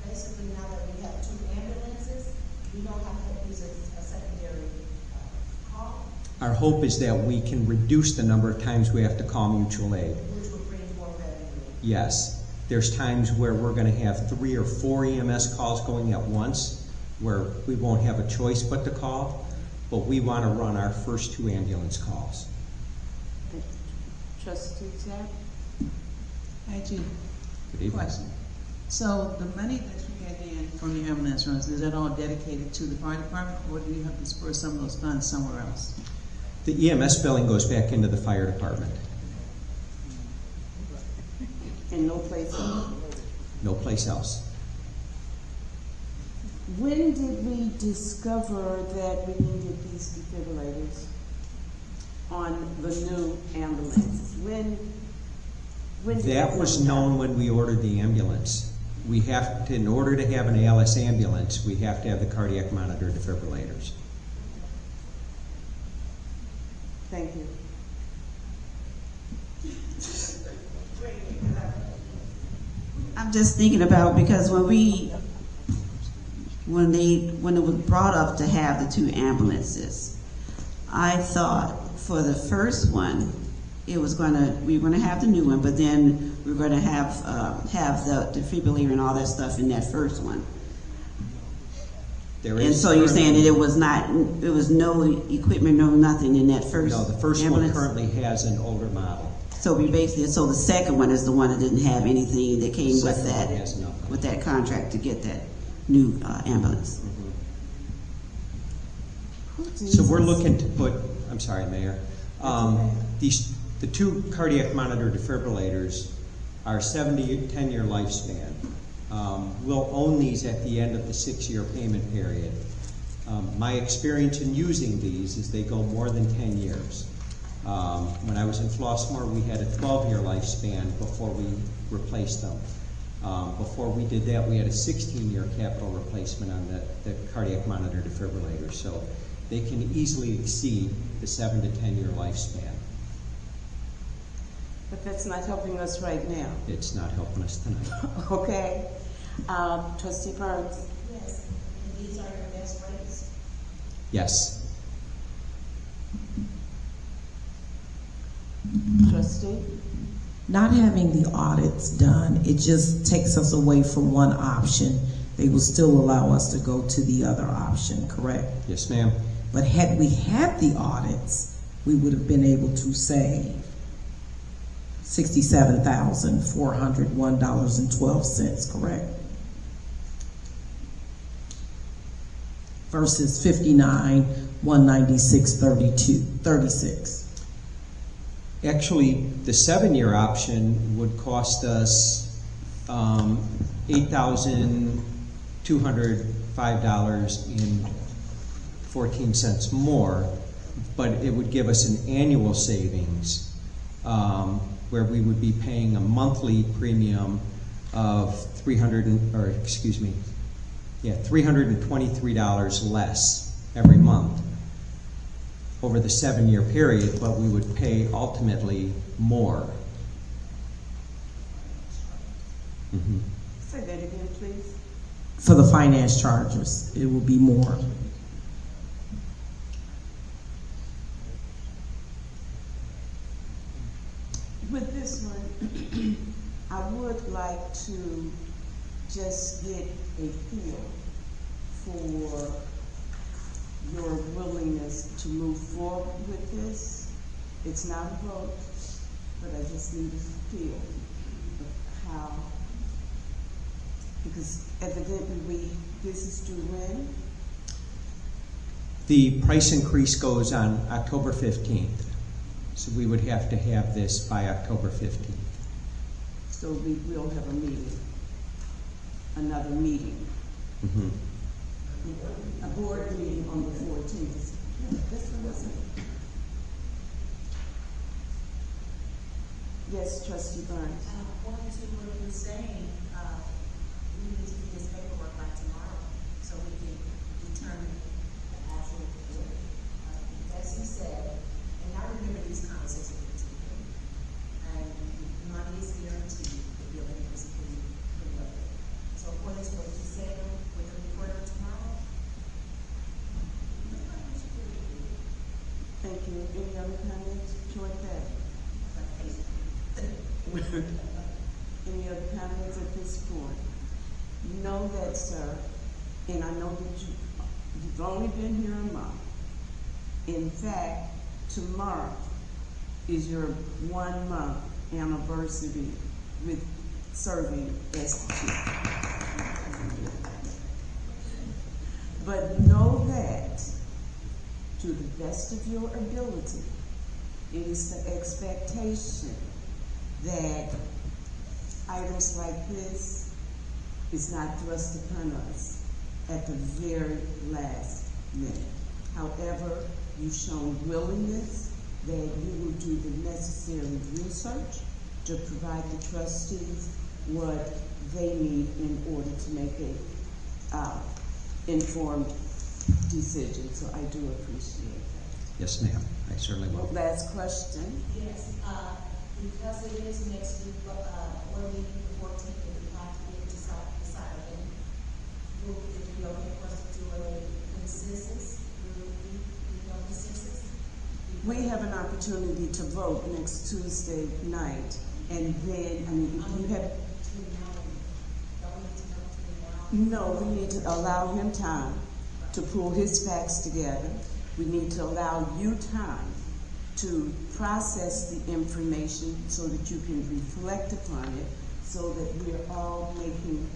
basically, now that we have 2 ambulances, we don't have to use a secondary call, Our hope is that we can reduce the number of times we have to call mutual aid. which will bring more revenue. Yes, there's times where we're gonna have 3 or 4 EMS calls going at once, where we won't have a choice but to call, but we wanna run our first 2 ambulance calls. Trustee Zach? Actually, Good evening. question. So the money that you get in from your ambulance runs, is that all dedicated to the fire department, or do you have to disperse some of those funds somewhere else? The EMS billing goes back into the fire department, And no place else? no place else. When did we discover that we needed these defibrillators on the new ambulances? When did That was come known about? when we ordered the ambulance. We have to, in order to have an ALS ambulance, we have to have the cardiac monitor defibrillators. Thank you. I'm just thinking about, because when it was brought up to have the 2 ambulances, I thought for the first one, we were gonna have the new one, but then we were gonna have the defibrillator and all that stuff in that first one. There And is so you're saying currently- that it was no equipment, no nothing in that first No, the first one ambulance? currently has an older model. So the second one is the one that didn't have anything that came with Second that, one has nothing. with that contract to get that new ambulance. So we're looking to put, I'm sorry, Mayor, the two cardiac monitor defibrillators are 10-year lifespan. We'll own these at the end of the 6-year payment period. My experience in using these is they go more than 10 years. When I was in Flossmoor, we had a 12-year lifespan before we replaced them. Before we did that, we had a 16-year capital replacement on the cardiac monitor defibrillators. So they can easily exceed the 7 to 10-year lifespan. But that's not helping us right now, It's not helping us tonight. okay? Trustee Burns? Yes, and these are your best rates. Yes. Trustee? Not having the audits done, it just takes us away from one option. They will still allow us to go to the other option, correct? Yes, ma'am. But had we had the audits, we would have been able to save $67,401.12, correct? Versus $59,196.36. Actually, the 7-year option would cost us $8,205.14 more, but it would give us an annual savings where we would be paying a monthly premium of $323 less every month over the 7-year period, but we would pay ultimately more. Say that again, please. For the finance charges, it will be more. With this one, I would like to just get a feel for your willingness to move forward with this. It's not a vote, but I just need a feel of how, because evidently this is due when? The price increase goes on October 15th, so we would have to have this by October 15th. So we will have a meeting, another meeting. A board meeting on the 14th. That's what I said. Yes, Trustee Burns. According to what you're saying, we need to do this paperwork by tomorrow, so we can determine the actual bill. As you said, and I remember these conversations with you, and money is guaranteed, the billing is pretty up. So according to what you said, with the reporter tomorrow, Thank you. Any other comments toward that? Any other comments at this point? Know that, sir, and I know that you've only been here a month. In fact, tomorrow is your 1-month anniversary with serving as the chief. But know that, to the best of your ability, it is the expectation that items like this is not thrust upon us at the very last minute. However, you've shown willingness that you will do the necessary research to provide the trustees what they need in order to make a informed decision. So I do appreciate that. Yes, ma'am. I certainly will. Last question. yes, because it is next week, or maybe the 14th, if we have to get it decided, then will it be okay for us to do a consensus? Will it be consensus? We have an opportunity to vote next Tuesday night, and then, I mean, if you have, no, we need to allow him time to pull his facts together. We need to allow you time to process the information so that you can reflect upon it, so that we're all making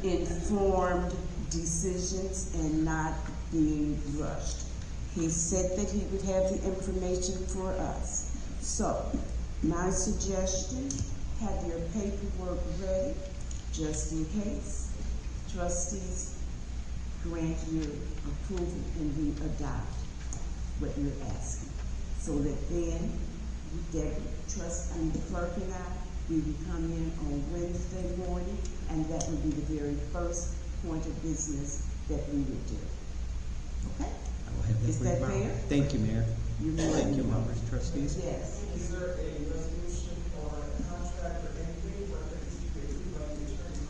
informed decisions and not being rushed. He said that he would have the information for us. So, my suggestion, have your paperwork ready, just in case. Trustees, grant your approval and we adopt what you're asking. So that then, the clerk and I, we would come in on Wednesday morning, and that would be the very first point of business that we would do. Okay? I will have that Is for you that tomorrow. fair? Thank you, Mayor. You're Thank you, welcome. members, trustees. Yes. Is there a resolution or a contract or anything where it needs to be approved by the attorney?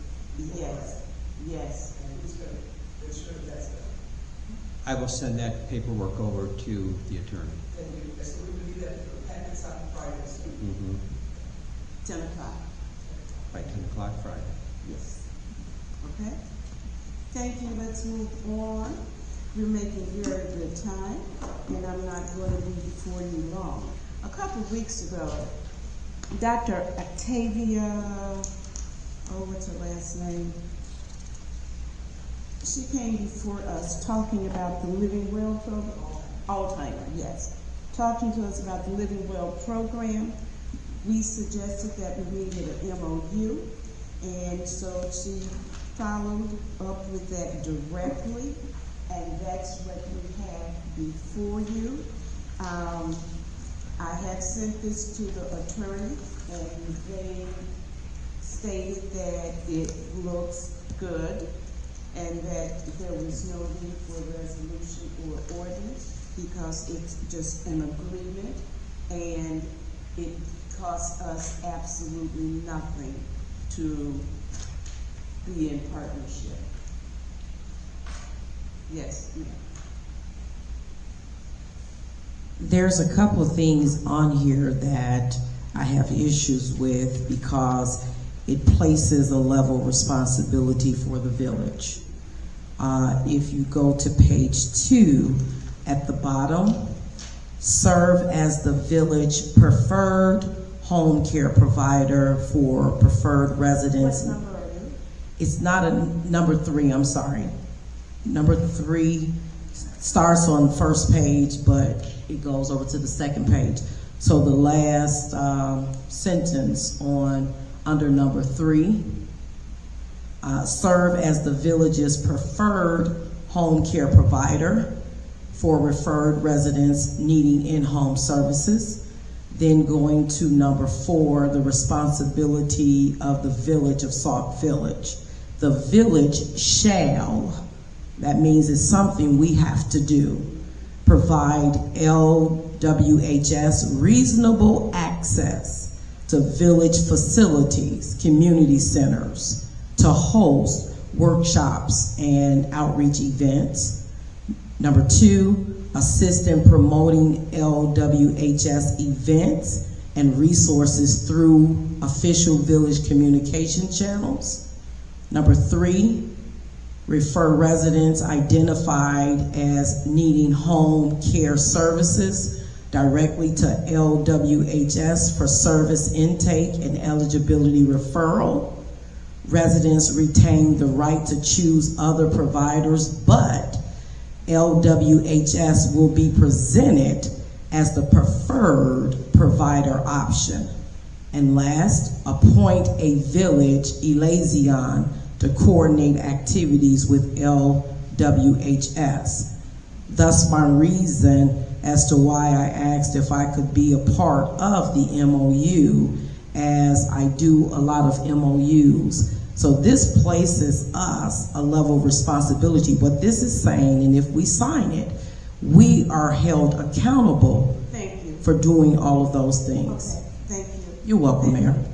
Yes, yes. And who's going to ensure that's done? I will send that paperwork over to the attorney. And so we believe that the packets on Friday. Mm-hmm. 10 o'clock. By 10 o'clock Friday. Yes. Okay? Thank you. Let's move on. We're making very good time, and I'm not going to be before you long. A couple of weeks ago, Dr. Octavia, what's her last name? She came before us talking about the Living Well program. Alzheimer, yes. Talking to us about the Living Well program. We suggested that we needed an MOU, and so she followed up with that directly, and that's what we have before you. I have sent this to the attorney, and they stated that it looks good, and that there was no need for a resolution or ordinance, because it's just an agreement, and it costs us absolutely nothing to be in partnership. Yes, ma'am. There's a couple of things on here that I have issues with because it places a level of responsibility for the village. If you go to page 2 at the bottom, serve as the village preferred home care provider for preferred residents. What number are you? It's not a number 3, I'm sorry. Number 3 starts on the first page, but it goes over to the second page. So the last sentence under number 3, serve as the village's preferred home care provider for referred residents needing in-home services. Then going to number 4, the responsibility of the village of Sauk Village. The village shall, that means it's something we have to do, provide LWHS reasonable access to village facilities, community centers, to host workshops and outreach events. Number 2, assist in promoting LWHS events and resources through official village communication channels. Number 3, refer residents identified as needing home care services directly to LWHS for service intake and eligibility referral. Residents retain the right to choose other providers, but LWHS will be presented as the preferred provider option. And last, appoint a village liaison to coordinate activities with LWHS. Thus my reason as to why I asked if I could be a part of the MOU, as I do a lot of MOUs. So this places us a level of responsibility. What this is saying, and if we sign it, we are held accountable Thank you. for doing all of those things. Okay, thank you. You're welcome, Thank Mayor. you.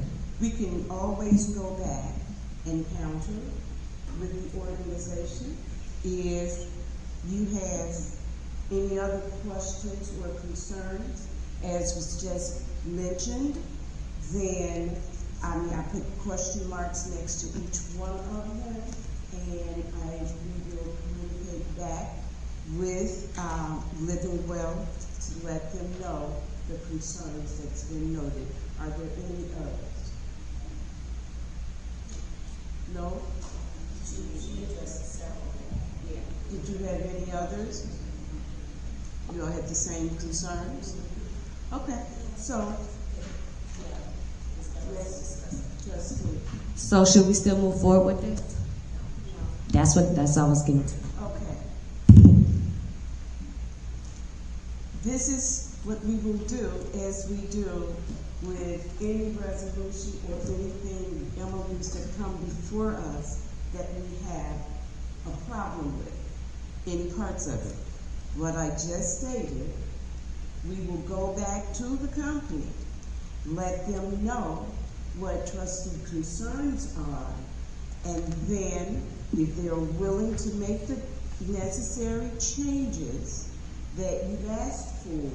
We can always go back and counter with the organization. If you have any other questions or concerns, as was just mentioned, then I put question marks next to each one of them, and we will communicate back with Living Well to let them know the concerns that's been noted. Are there any others? No? She addressed several. Yeah. Did you have any others? You all had the same concerns? Okay, so let's just do. So should we still move forward with this? That's all I was getting to. Okay. This is what we will do as we do with any resolution or anything, MOUs that come before us that we have a problem with, any parts of it. What I just stated, we will go back to the company, let them know what trustee concerns are, and then if they're willing to make the necessary changes that you've asked for,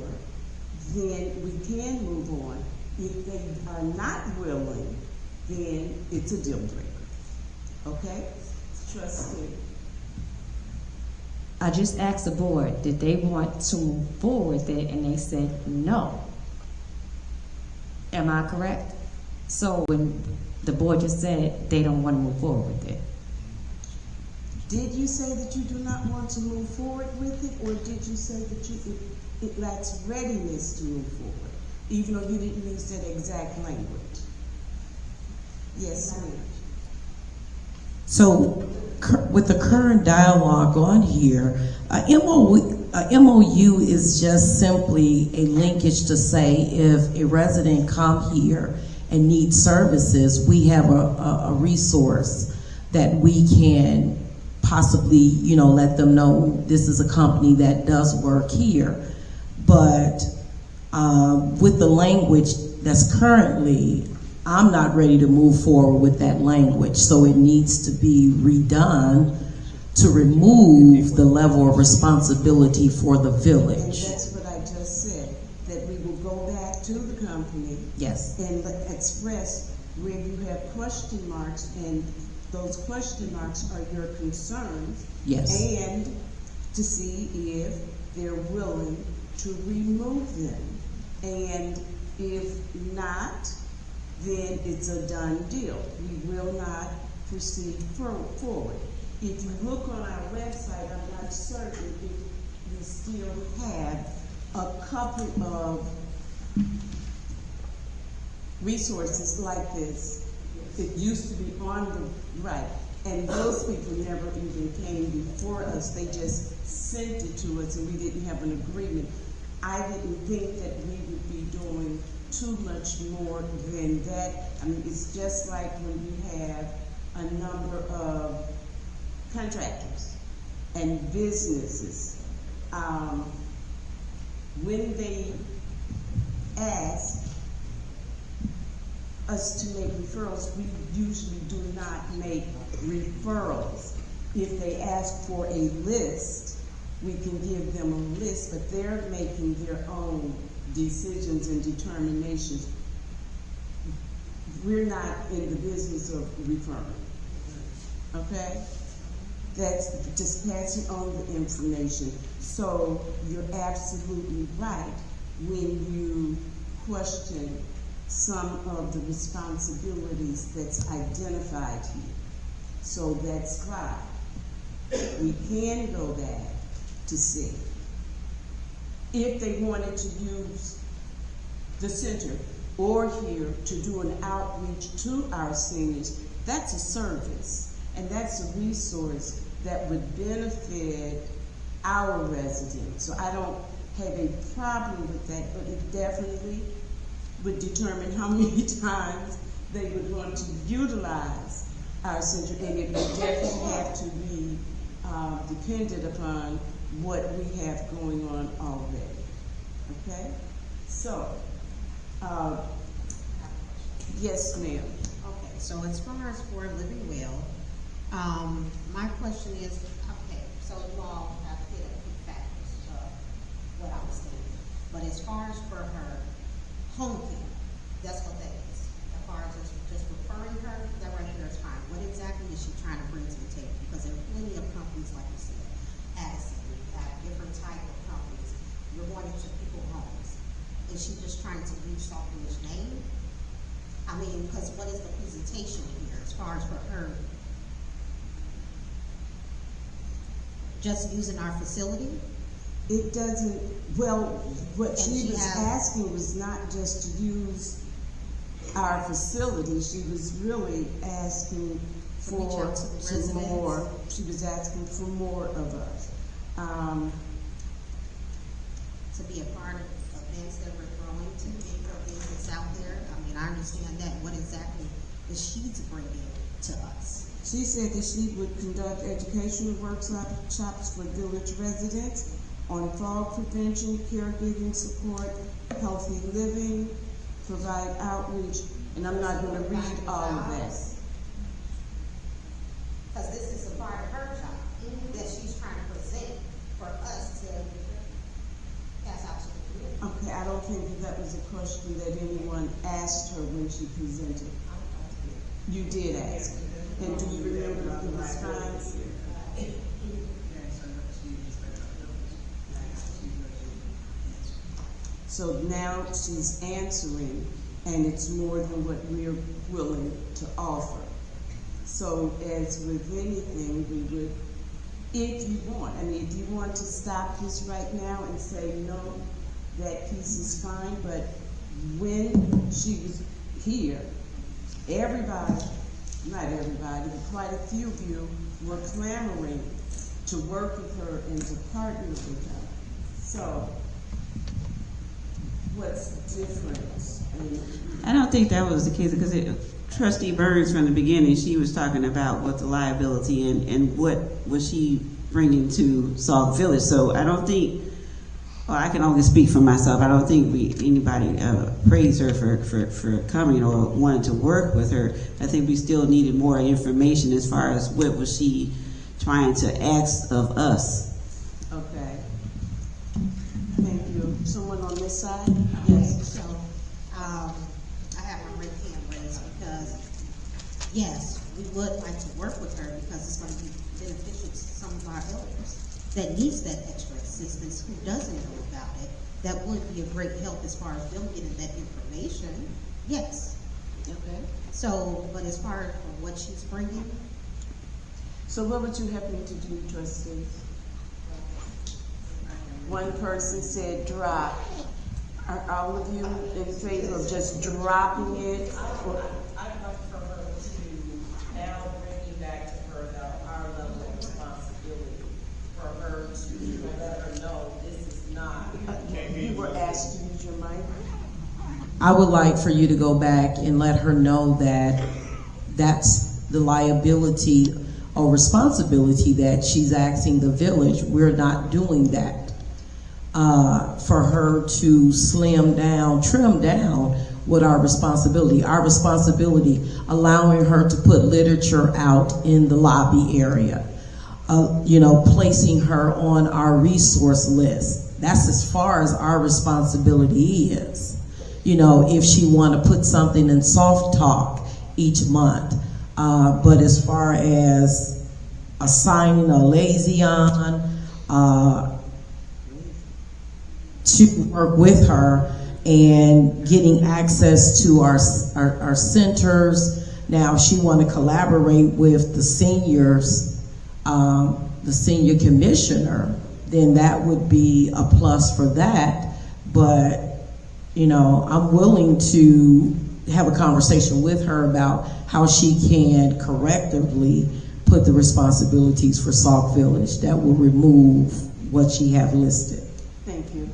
then we can move on. If they are not willing, then it's a deal breaker. Okay? Trustee. I just asked the board, did they want to move forward with it, and they said no. Am I correct? So when the board just said they don't want to move forward with it. Did you say that you do not want to move forward with it, or did you say that it lacks readiness to move forward, even though you didn't use that exact language? Yes, ma'am. So with the current dialogue on here, MOU is just simply a linkage to say if a resident come here and needs services, we have a resource that we can possibly, let them know this is a company that does work here. But with the language that's currently, I'm not ready to move forward with that language, so it needs to be redone to remove the level of responsibility for the village. And that's what I just said, that we will go back to the company. Yes. And express where you have question marks, and those question marks are your concerns. Yes. And to see if they're willing to remove them. And if not, then it's a done deal. We will not proceed forward. If you look on our website, I'm not certain if we still have a couple of resources like this. It used to be on the right, and those people never even came before us. They just sent it to us, and we didn't have an agreement. I didn't think that we would be doing too much more than that. I mean, it's just like when you have a number of contractors and businesses. When they ask us to make referrals, we usually do not make referrals. If they ask for a list, we can give them a list, but they're making their own decisions and determinations. We're not in the business of referring, okay? That's just passing on the information. So you're absolutely right when you question some of the responsibilities that's identified here. So that's why we can go back to see if they wanted to use the center or here to do an outreach to our seniors. That's a service, and that's a resource that would benefit our residents. So I don't have a problem with that, but it definitely would determine how many times they would want to utilize our center, and it would definitely have to be dependent upon what we have going on already. Okay? So, yes, ma'am. Okay, so as far as for Living Well, my question is, okay, so you all have hit a few factors of what I was thinking. But as far as for her home care, that's what that is. As far as just referring her, that right there is fine. What exactly is she trying to bring to the table? Because there are plenty of companies, like you said, Addison, we have different is she just trying to use Sauk Village name? I mean, because what is the presentation here as far as for her? Just using our facility? It doesn't, well, what And she she was has- asking was not just to use our facility, she was really asking To reach for out to the some residents. more, she was asking for more of us. To be a part of events that we're throwing, to get her business out there? I mean, I understand that. What exactly is she to bring in to us? She said that she would conduct educational workshops for village residents on fall prevention, caregiving support, healthy living, provide outreach, and I'm not gonna read all of that. Because this is a part of her job that she's trying to present for us to pass out to the community. Okay, I don't think that was a question that anyone asked her when she presented. You did ask. And do you remember the response? So now she's answering, and it's more than what we're willing to offer. So as with anything, we would, if you want, I mean, if you want to stop this right now and say, no, that piece is fine, but when she was here, everybody, not everybody, but quite a few of you were clamoring to work with her and to partner with her. So, what's different? I don't think that was the case because Trustee Burns from the beginning, she was talking about what the liability and what was she bringing to Sauk Village. So I don't think, well, I can only speak for myself. I don't think anybody praised her for coming or wanted to work with her. I think we still needed more information as far as what was she trying to ask of us. Okay. Thank you. Someone on this side? Yes, so, I have my red hand raised because, yes, we would like to work with her because it's gonna be beneficial to some of our elders that needs that extra assistance, who doesn't know about it. That would be a great help as far as them getting that information, yes. Okay. So, but as far as what she's bringing, So what would you have me to do, trustees? One person said drop. Are all of you in favor of just dropping it? Or- I'd like for her to now bring back to her our level of responsibility, for her to let her know this is not. You were asked to use your mic. I would like for you to go back and let her know that that's the liability or responsibility that she's asking the village. We're not doing that. For her to trim down what our responsibility allowing her to put literature out in the lobby area, placing her on our resource list. That's as far as our responsibility is. If she want to put something in Soft Talk each month, but as far as assigning a liaison, to work with her and getting access to our centers. Now, if she want to collaborate with the seniors, the senior commissioner, then that would be a plus for that. But, I'm willing to have a conversation with her about how she can correctively put the responsibilities for Sauk Village that will remove what she have listed. Thank you.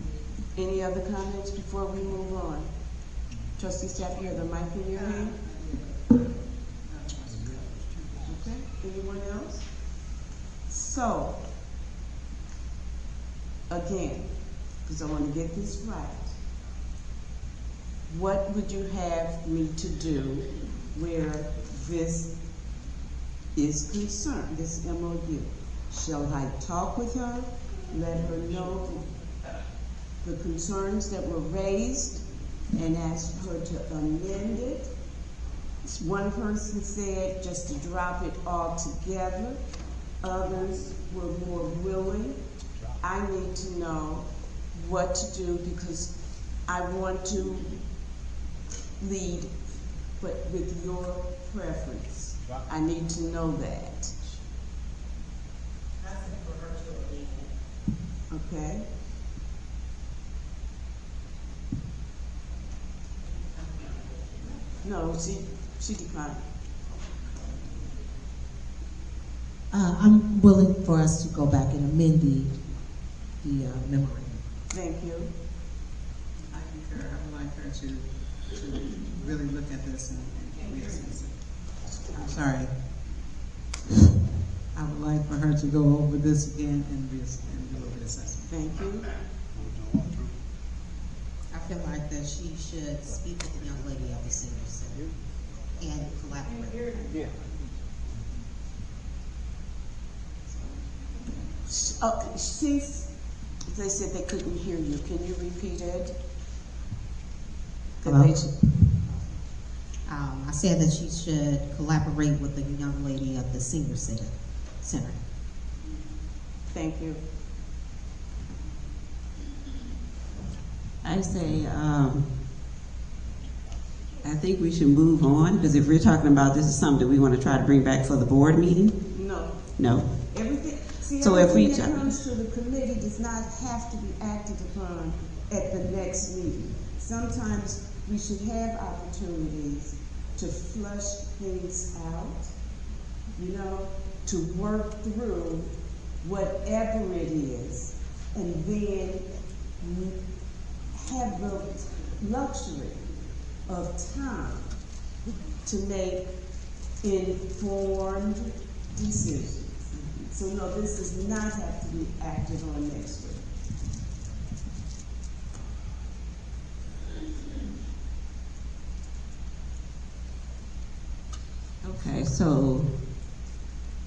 Any other comments before we move on? Trustee Staff, you have the mic in your hand? Okay, anyone else? So, again, because I want to get this right, what would you have me to do where this is concerned, this MOU? Shall I talk with her, let her know the concerns that were raised and ask her to amend it? One person said just to drop it all together. Others were more willing. I need to know what to do because I want to lead, but with your preference. I need to know that. I said for her to lead. Okay? No, she declined. I'm willing for us to go back and amend the memorandum. Thank you. I concur. I would like her to really look at this and reassess it. I'm sorry. I would like for her to go over this again and do a reassessment. Thank you. I feel like that she should speak with the young lady at the senior center and collaborate. Yeah. They said they couldn't hear you. Can you repeat it? Hello? I said that she should collaborate with the young lady at the senior center. Thank you. I say, I think we should move on, because if we're talking about this is something we want to try to bring back for the board meeting. No. No. Everything, see, So if everything we- that comes to the committee does not have to be acted upon at the next meeting. Sometimes we should have opportunities to flush things out, you know, to work through whatever it is, and then have the luxury of time to make informed decisions. So no, this does not have to be acted on next week. Okay, so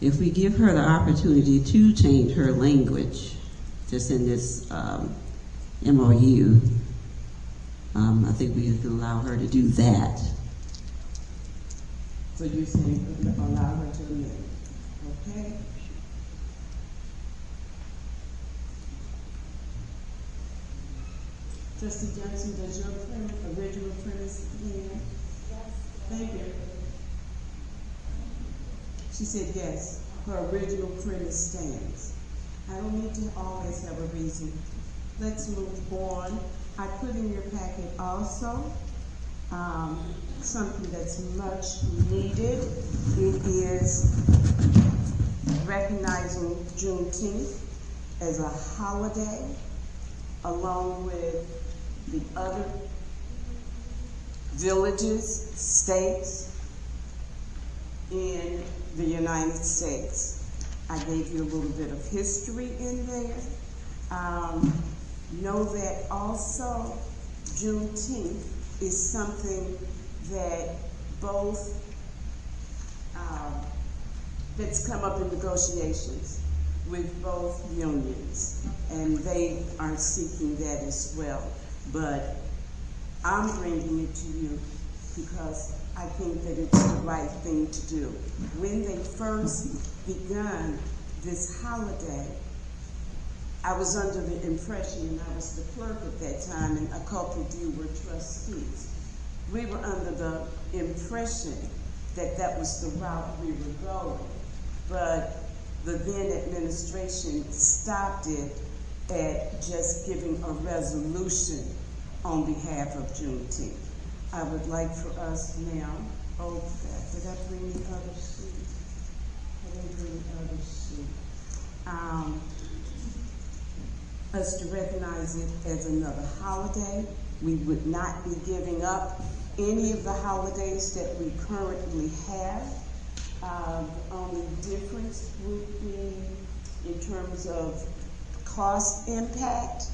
if we give her the opportunity to change her language, just in this MOU, I think we can allow her to do that. So you're saying allow her to amend, okay? Trustee Johnson, does your original premise stand? Yes. Thank you. She said yes, her original premise stands. I don't need to always have a reason. Let's move on. I put in your packet also something that's much needed. It is recognizing Juneteenth as a holiday along with the other villages, states in the United States. I gave you a little bit of history in there. Know that also Juneteenth is something that both, that's come up in negotiations with both unions, and they are seeking that as well. But I'm bringing it to you because I think that it's the right thing to do. When they first begun this holiday, I was under the impression, and I was the clerk at that time, and a couple of you were trustees. We were under the impression that that was the route we were going, but the then administration stopped it at just giving a resolution on behalf of Juneteenth. I would like for us now, did I bring the other sheet? I didn't bring the other sheet. Us to recognize it as another holiday. We would not be giving up any of the holidays that we currently have. The only difference would be in terms of cost impact.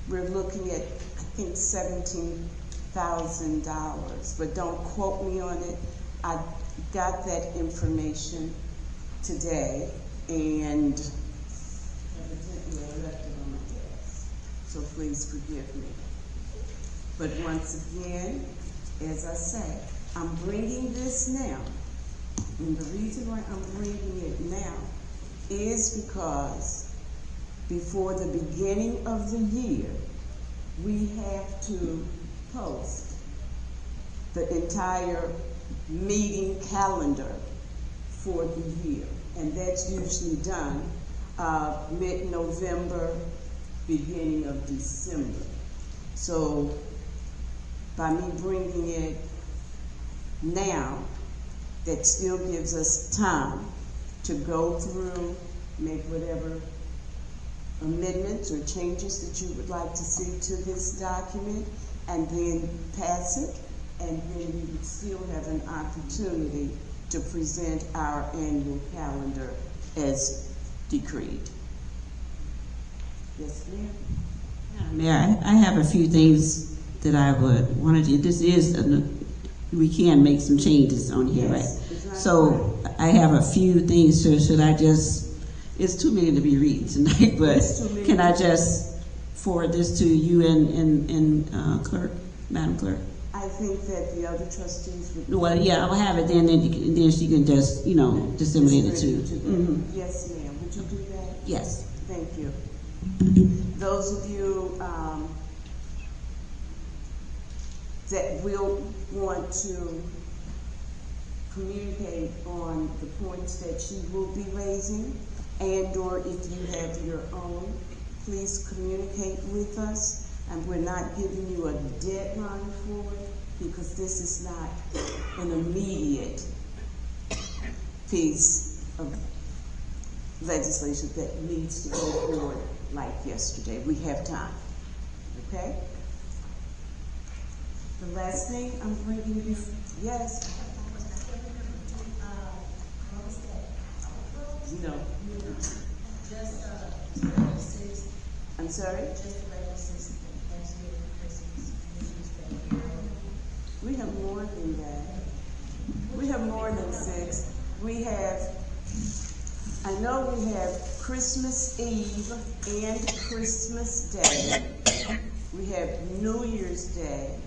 We're looking at, I think, $17,000, but don't quote me on it. I got that information today, and evidently I left it on my desk, so please forgive me. But once again, as I say, I'm bringing this now, and the reason why I'm bringing it now is because before the beginning of the year, we have to post the entire meeting calendar for the year. And that's usually done mid-November, beginning of December. So by me bringing it now, that still gives us time to go through, make whatever amendments or changes that you would like to see to this document, and then pass it, and then we would still have an opportunity to present our annual calendar as decreed. Yes, ma'am? Mayor, I have a few things that I would want to do. This is, we can make some changes on here, Yes, right? So I have a few things, so should I just, it's too many to be reading tonight, but can I just forward this to you and clerk, Madam Clerk? I think that the other trustees would. Well, yeah, I'll have it then she can just, disseminate it too. Mm-hmm. Yes, ma'am. Would you do that? Yes. Thank you. Those of you that will want to communicate on the points that she will be raising, and or if you have your own, please communicate with us. And we're not giving you a deadline for it because this is not an immediate piece of legislation that needs to go forward like yesterday. We have time, okay? The last thing I'm bringing you, yes? No. I'm sorry? We have more than that. We have more than 6. We have, I know we have Christmas Eve and Christmas Day. We have New Year's Day.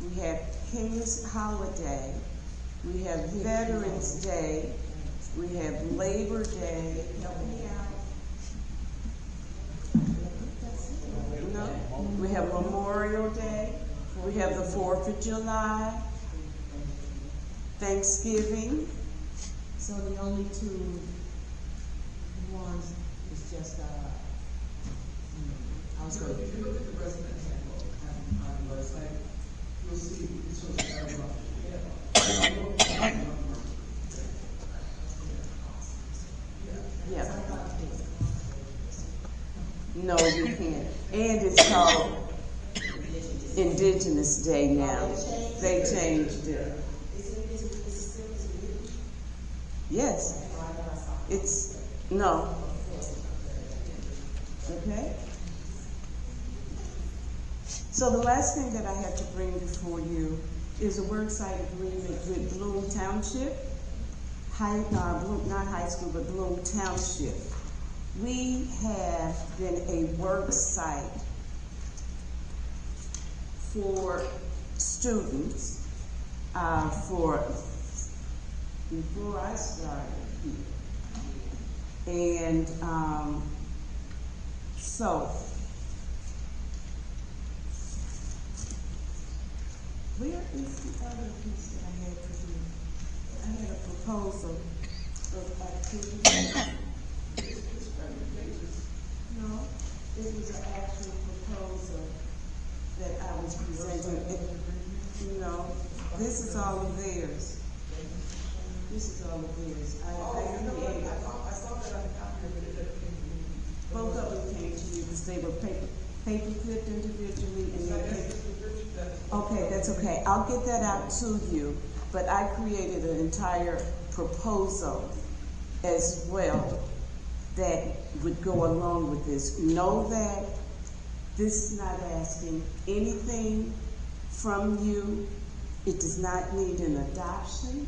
We have King's Holiday. We have Veterans Day. We have Labor Day. No, we have Memorial Day. We have the 4th of July, Thanksgiving. So the only 2 ones is just, I was going to. If you look at the resident handbook on the website, you'll see it shows the paragraph. Yeah. No, you can't. And it's called Indigenous Day now. They changed it. Yes. It's, no. Okay? So the last thing that I have to bring before you is a worksite agreement with Bloom Township, not high school, but Bloom Township. We have been a work site for students for before I started here. And so where is the other piece that I had to do? I had a proposal of activity. No, it was an actual proposal that I was presenting. No, this is all of theirs. This is all of theirs. I created. I saw that on the copy of it. Both of them came to you because they were paper clipped individually and they okay, that's okay. I'll get that out to you, but I created an entire proposal as well that would go along with this. Know that this is not asking anything from you. It does not need an adoption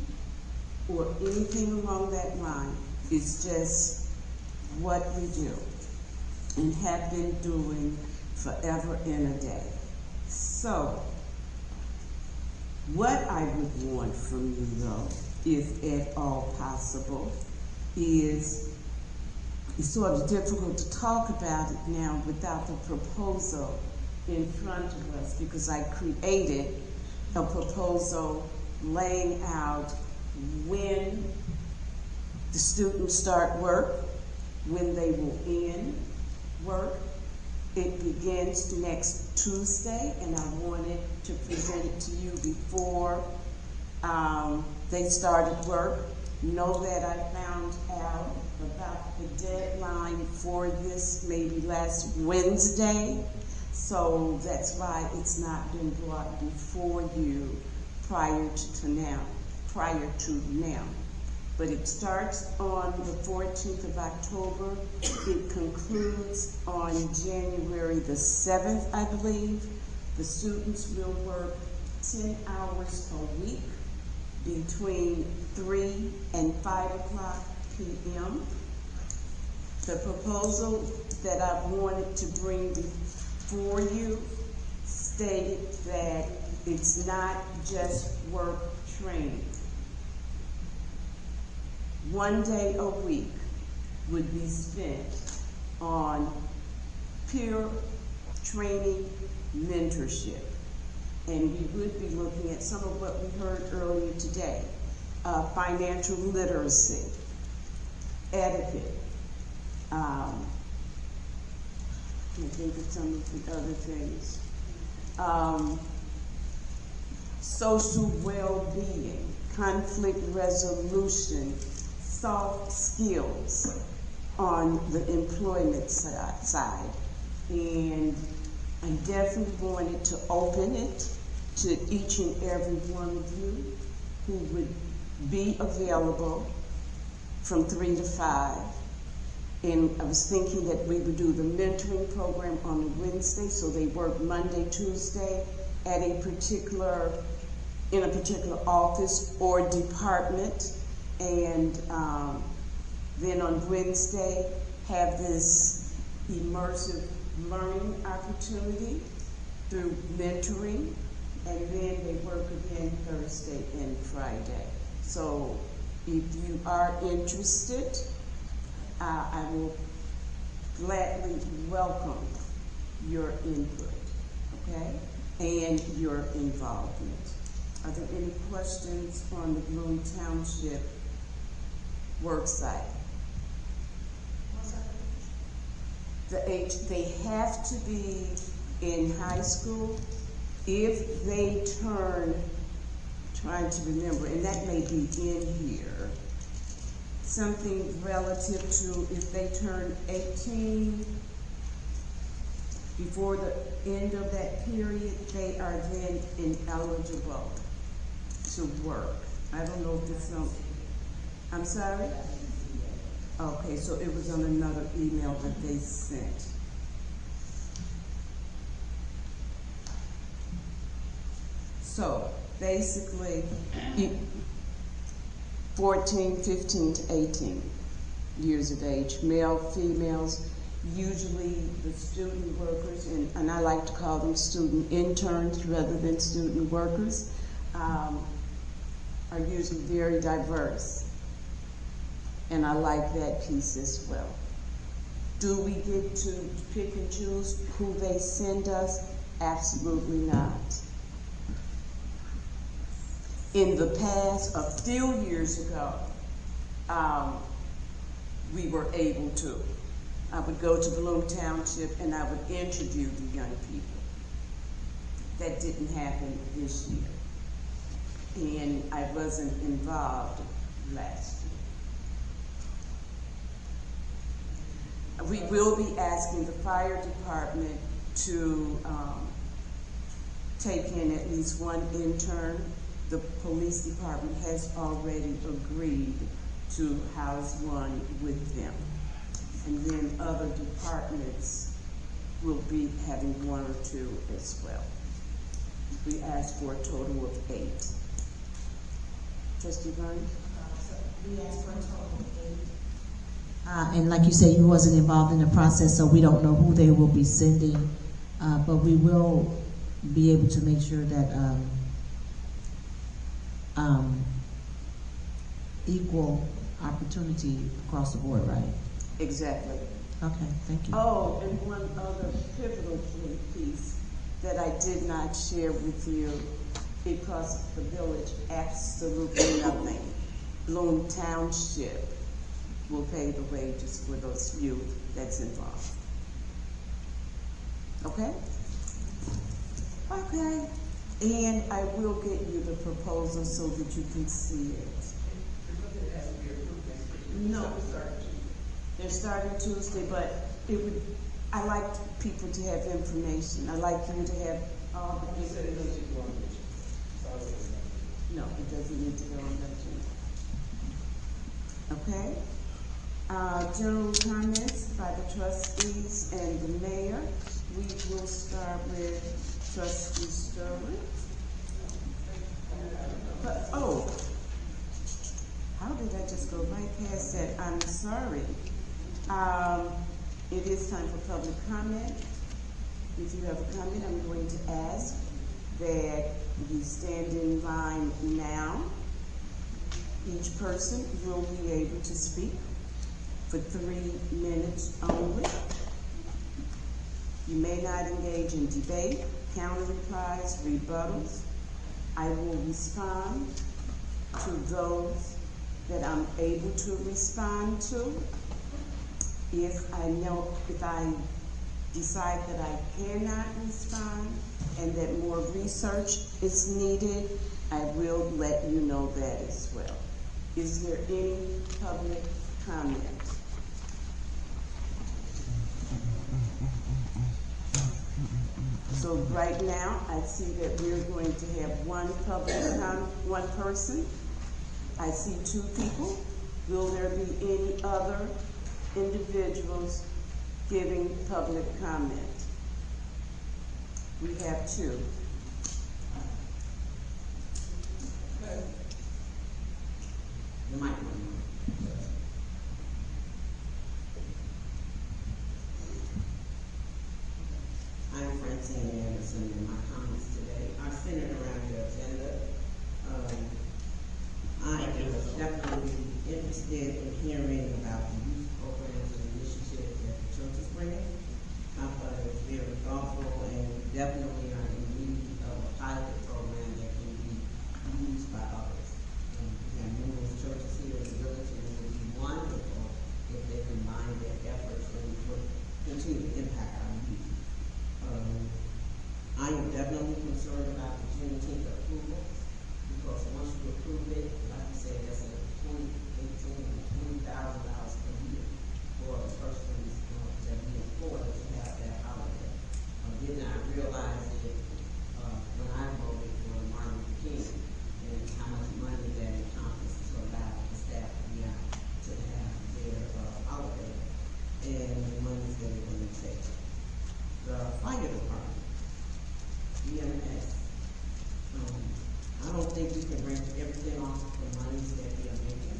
or anything along that line. It's just what we do and have been doing forever and a day. So, what I would want from you though, if at all possible, is it's sort of difficult to talk about it now without the proposal in front of us because I created a proposal laying out when the students start work, when they will end work. It begins next Tuesday, and I wanted to present it to you before they started work. Know that I found out about the deadline for this maybe last Wednesday, so that's why it's not been brought before you prior to now. But it starts on the 14th of October. It concludes on January the 7th, I believe. The students will work 10 hours a week between 3 and 5 o'clock p.m. The proposal that I wanted to bring before you stated that it's not just work training. 1 day a week would be spent on peer training mentorship. And we would be looking at some of what we heard earlier today. Financial literacy, etiquette, I think of some of the other things. Social well-being, conflict resolution, soft skills on the employment side. And I definitely wanted to open it to each and every one of you who would be available from 3 to 5. And I was thinking that we would do the mentoring program on a Wednesday, so they work Monday, Tuesday at in a particular office or department, and then on Wednesday have this immersive learning opportunity through mentoring, and then they work again Thursday and Friday. So if you are interested, I will gladly welcome your input, okay, and your involvement. Are there any questions on the Bloom Township work site? They have to be in high school if they turn, trying to remember, and that may be in here, something relative to if they turn 18 before the end of that period, they are then ineligible to work. I don't know if it's on, I'm sorry? Okay, so it was on another email that they sent. So basically, 14, 15 to 18 years of age, male, females, usually the student workers, and I like to call them student interns rather than student workers, are usually very diverse. And I like that piece as well. Do we get to pick and choose who they send us? Absolutely not. In the past, a few years ago, we were able to. I would go to Bloom Township and I would interview the young people. That didn't happen this year. And I wasn't involved last year. We will be asking the fire department to take in at least one intern. The police department has already agreed to house one with them. And then other departments will be having 1 or 2 as well. We asked for a total of 8. Trustee Burns? We asked for a total of 8. And like you said, you wasn't involved in the process, so we don't know who they will be sending, but we will be able to make sure that equal opportunity across the board, right? Exactly. Okay, thank you. Oh, and one other pivotal piece. that I did not share with you because the village absolutely nothing. Bloom Township will pay the wages for those youth that's involved. Okay? Okay. And I will get you the proposal so that you can see it. No. They're starting Tuesday, but it would, I like people to have information. I like you to have all the information. No, it doesn't need to go on the agenda. Okay? General comments by the trustees and the mayor. We will start with Trustee Sterling. But, oh, how did I just go right past that? I'm sorry. It is time for public comment. If you have a comment, I'm going to ask that you stand in line now. Each person will be able to speak for 3 minutes only. You may not engage in debate, counter replies, rebuttals. I will respond to those that I'm able to respond to. If I decide that I cannot respond and that more research is needed, I will let you know that as well. Is there any public comment? So right now, I see that we're going to have one person. I see 2 people. Will there be any other individuals giving public comment? We have 2. The microphone. I'm Francine Anderson, and my comments today are centered around your agenda. I am definitely interested in hearing about the youth programs and initiatives that the church is bringing. I thought it was very thoughtful, and definitely are in need of a pilot program that can be used by others. We have numerous churches here in the village, and it would be wonderful if they combine their efforts and would continue to impact our youth. I am definitely concerned about the Juneteenth approval, because once you approve it, like you said, that's a $20,000 per year for the persons that we employ to have that holiday. Did not realize it when I voted for Martin Luther King, and how much money that encompasses to allow the staff to be out to have their holiday, and the monies that it will take. The fire department, EMS. I don't think we can rent everything off the monies that we are making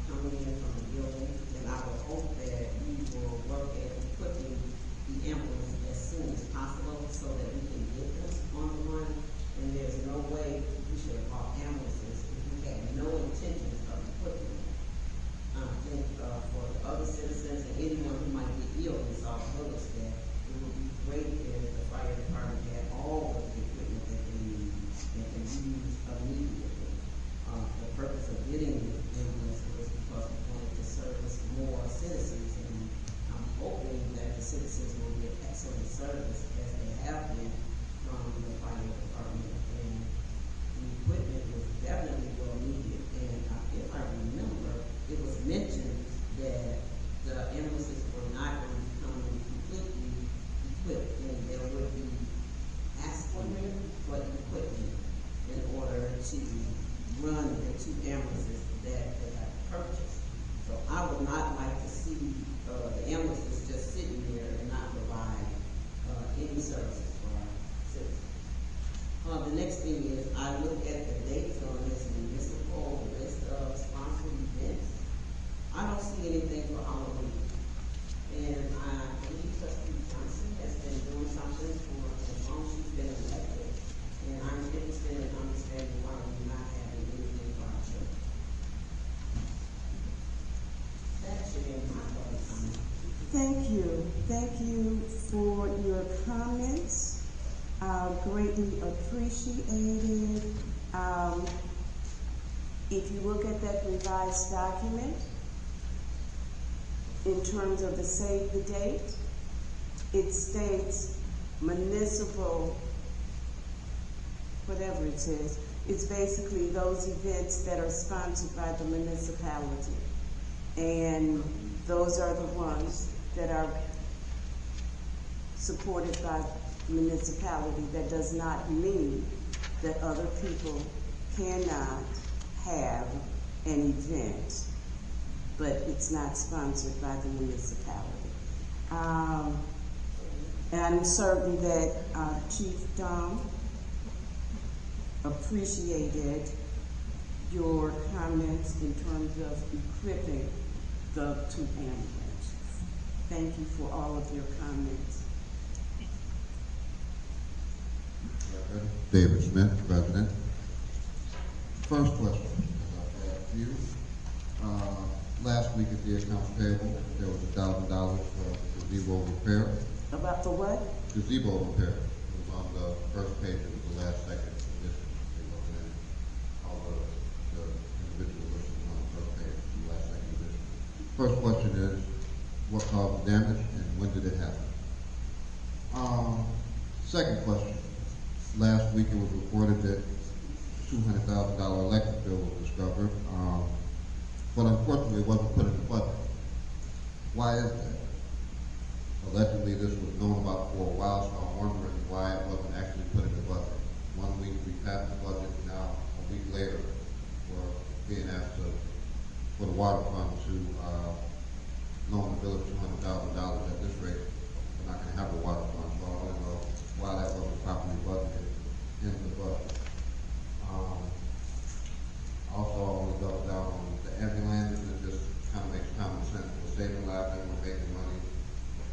coming in from the building, and I would hope that we will work at equipping the ambulance as soon as possible so that we can get them on the run. And there's no way we should have bought ambulances if we had no intentions of equipping them. I think for the other citizens and anyone who might get ill in Sauk Village, that it would be great if the fire department had all of the equipment that they need and can use immediately. The purpose of getting the ambulance was because we wanted to service more citizens, and I'm hoping that the citizens will get excellent service as they have been from the fire department, and the equipment was definitely well needed. And if I remember, it was mentioned that the ambulances were not going to become completely equipped, and there would be asking for equipment in order to run the 2 ambulances that they have purchased. So I would not like to see the ambulances just sitting there and not provide any services for our citizens. The next thing is, I look at the dates on this municipal list of sponsored events. I don't see anything for Halloween. And I believe Trustee Johnson has been doing something for as long as she's been elected. And I'm interested in understanding why we're not having anything for our children. That should be my public comment. Thank you. Thank you for your comments. Greatly appreciated. If you look at that revised document, in terms of the save the date, it states municipal, whatever it says. It's basically those events that are sponsored by the municipality. And those are the ones that are supported by municipality. That does not mean that other people cannot have an event, but it's not sponsored by the municipality. And I'm certain that Chief Dom appreciated your comments in terms of equipping the 2 ambulances. Thank you for all of your comments. David Smith, President. First question I have for you. Last week at the accounts payable, there was $1,000 for gazebo repair. About the what? Gazebo repair. It was on the first page. It was the last second edition. It wasn't in all the individual lists on the first page. It was the last second edition. First question is, what caused the damage and when did it happen? Second question. Last week it was reported that $200,000 electric bill was discovered, but unfortunately it wasn't put in the budget. Why is that? Allegedly this was known about for a while, so I'm wondering why it wasn't actually put in the budget. 1 week we passed the budget, now a week later we're being asked for the water fund to loan the village $200,000. At this rate, we're not going to have a water fund, so I want to know why that wasn't properly budgeted in the budget. Also, I want to double down on the ambulances. It just kind of makes common sense. We're saving lives and we're making money.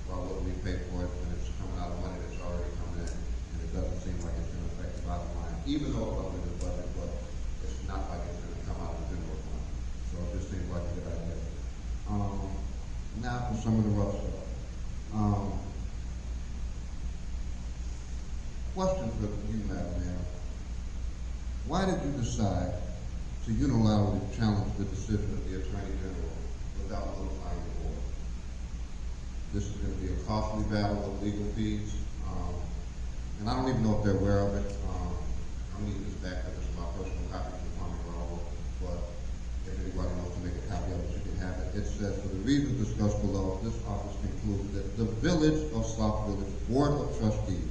Why wouldn't we pay for it when it's coming out of money that's already coming in? And it doesn't seem like it's going to affect the bottom line, even though it's up in the budget, but it's not like it's going to come out of the general fund. So it just seems like a good idea. Now for some of the rough stuff. Question for you, Madam Mayor. Why did you decide to unilaterally challenge the decision of the Attorney General without notifying the board? This is going to be a costly battle of legal fees, and I don't even know if they're aware of it. I'm going to use this back because it's my personal copy from Kwame Raoul, but if anybody wants to make a copy of it, you can have it. It says, for the reasons discussed below, this office concludes that the Village of Sauk Village Board of Trustees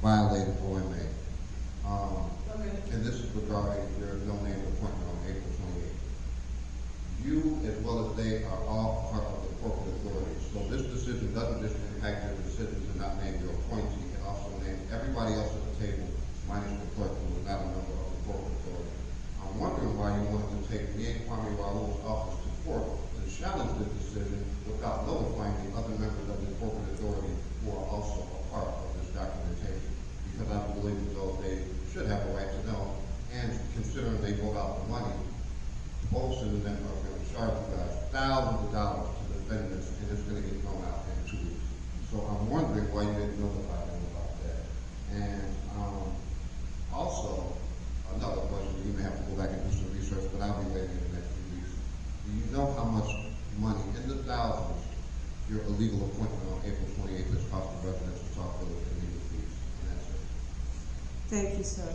violated OMA. And this is regarding your no-name appointment on April 28th. You, as well as they, are all part of the corporate authority. So this decision doesn't just impact your decision to not name your appointee, it also names everybody else at the table, minus the clerk, who is not a member of the corporate authority. I'm wondering why you wanted to take me and Kwame Raoul's office to court to challenge this decision without notifying the other members of the corporate authority who are also a part of this documentation. Because I believe as though they should have a right to know, and considering they vote out the money, Olson and them are going to charge you guys thousands of dollars to defend this, and it's going to get thrown out in 2 weeks. So I'm wondering why you didn't notify them about that. And also, another question, you may have to go back and do some research, but I'll be waiting in the next few weeks. Do you know how much money, in the thousands, your illegal appointment on April 28th has cost the residents of Sauk Village in legal fees? And that's it. Thank you, sir.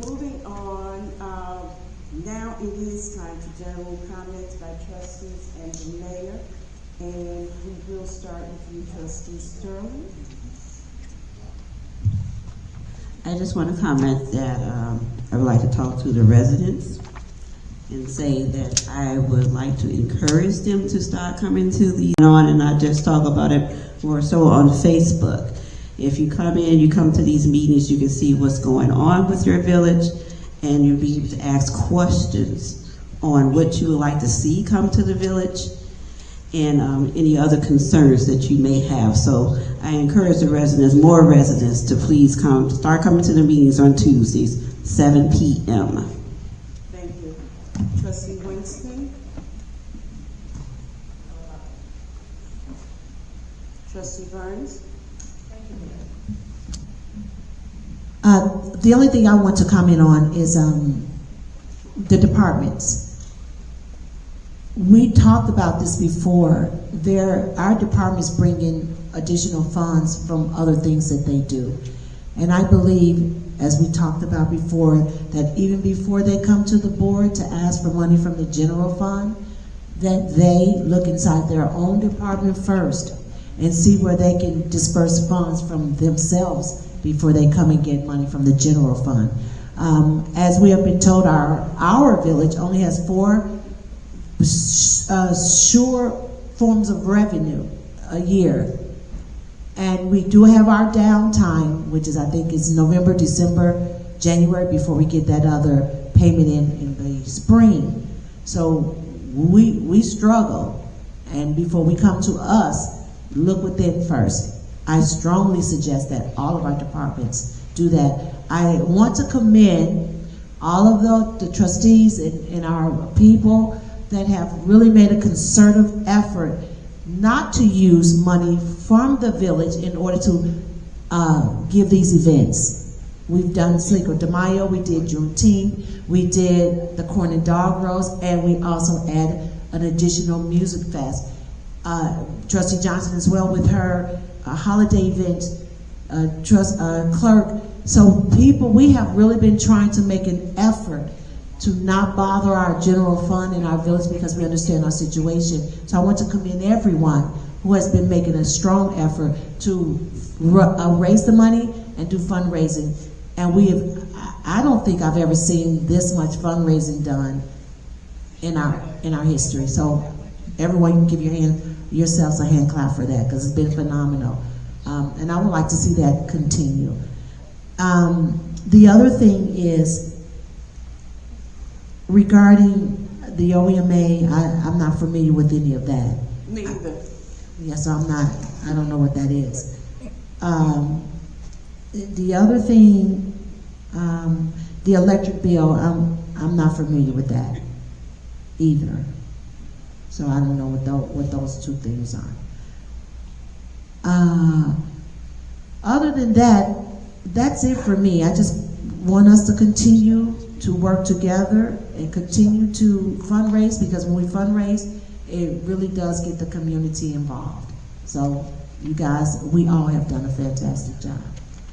Moving on, now it is time for general comments by trustees and the mayor. And we will start with you, Trustee Sterling. I just want to comment that I would like to talk to the residents and say that I would like to encourage them to start coming to the and not just talk about it more so on Facebook. If you come in, you come to these meetings, you can see what's going on with your village, and you'll be able to ask questions on what you would like to see come to the village and any other concerns that you may have. So I encourage the residents, more residents, to please start coming to the meetings on Tuesdays, 7 p.m. Thank you. Trustee Winston? Trustee Burns? Thank you, Mayor. The only thing I want to comment on is the departments. We talked about this before. Our departments bring in additional funds from other things that they do. And I believe, as we talked about before, that even before they come to the board to ask for money from the general fund, that they look inside their own department first and see where they can disperse funds from themselves before they come and get money from the general fund. As we have been told, our village only has 4 sure forms of revenue a year. And we do have our downtime, which is, I think, is November, December, January, before we get that other payment in the spring. So we struggle. And before we come to us, look within first. I strongly suggest that all of our departments do that. I want to commend all of the trustees and our people that have really made a concerted effort not to use money from the village in order to give these events. We've done Cinco de Mayo, we did Juneteenth, we did the Corn and Dog Roast, and we also added an additional music fest. Trustee Johnson as well with her holiday event, clerk. So people, we have really been trying to make an effort to not bother our general fund in our village because we understand our situation. So I want to commend everyone who has been making a strong effort to raise the money and do fundraising. And I don't think I've ever seen this much fundraising done in our history. So everyone can give yourselves a hand clap for that because it's been phenomenal. And I would like to see that continue. The other thing is, regarding the OEMA, I'm not familiar with any of that. Me either. Yes, I don't know what that is. The other thing, the electric bill, I'm not familiar with that either. So I don't know what those 2 things are. Other than that, that's it for me. I just want us to continue to work together and continue to fundraise, because when we fundraise, it really does get the community involved. So you guys, we all have done a fantastic job.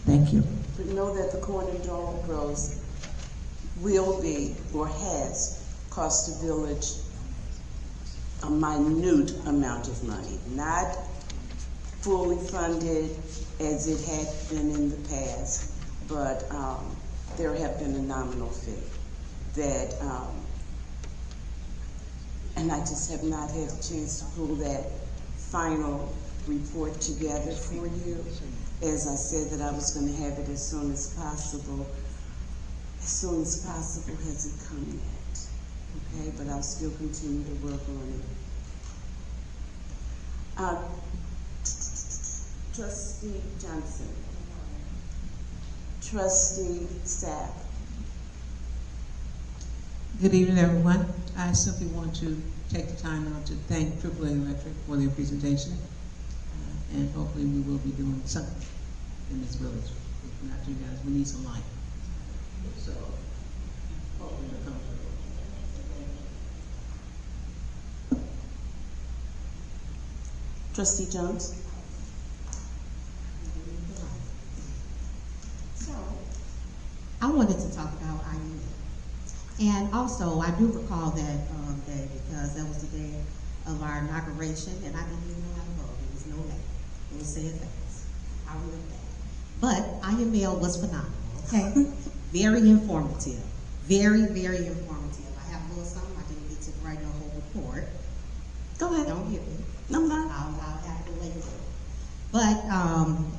Thank you. But know that the Corn and Dog Roast will be, or has, cost the village a minute amount of money, not fully funded as it had been in the past, but there have been a nominal fee that, and I just have not had a chance to pull that final report together for you. As I said that I was going to have it as soon as possible. As soon as possible hasn't come yet, okay? But I'll still continue to work on it. Trustee Johnson. Trustee Sauk. Good evening, everyone. I simply want to take the time now to thank AAA Electric for their presentation. And hopefully we will be doing something in this village. If not, you guys, we need some light. So, hopefully it'll come through. Trustee Jones. So, I wanted to talk about IUA. And also, I do recall that day because that was the day of our inauguration, and I didn't even know how to vote. There was no way. It was said fast. I remember that. But IML was phenomenal, okay? Very informative. Very, very informative. I have a little something. I didn't get to write a whole report. Go ahead. Don't hit me. No, I'm not. I'll have to later. But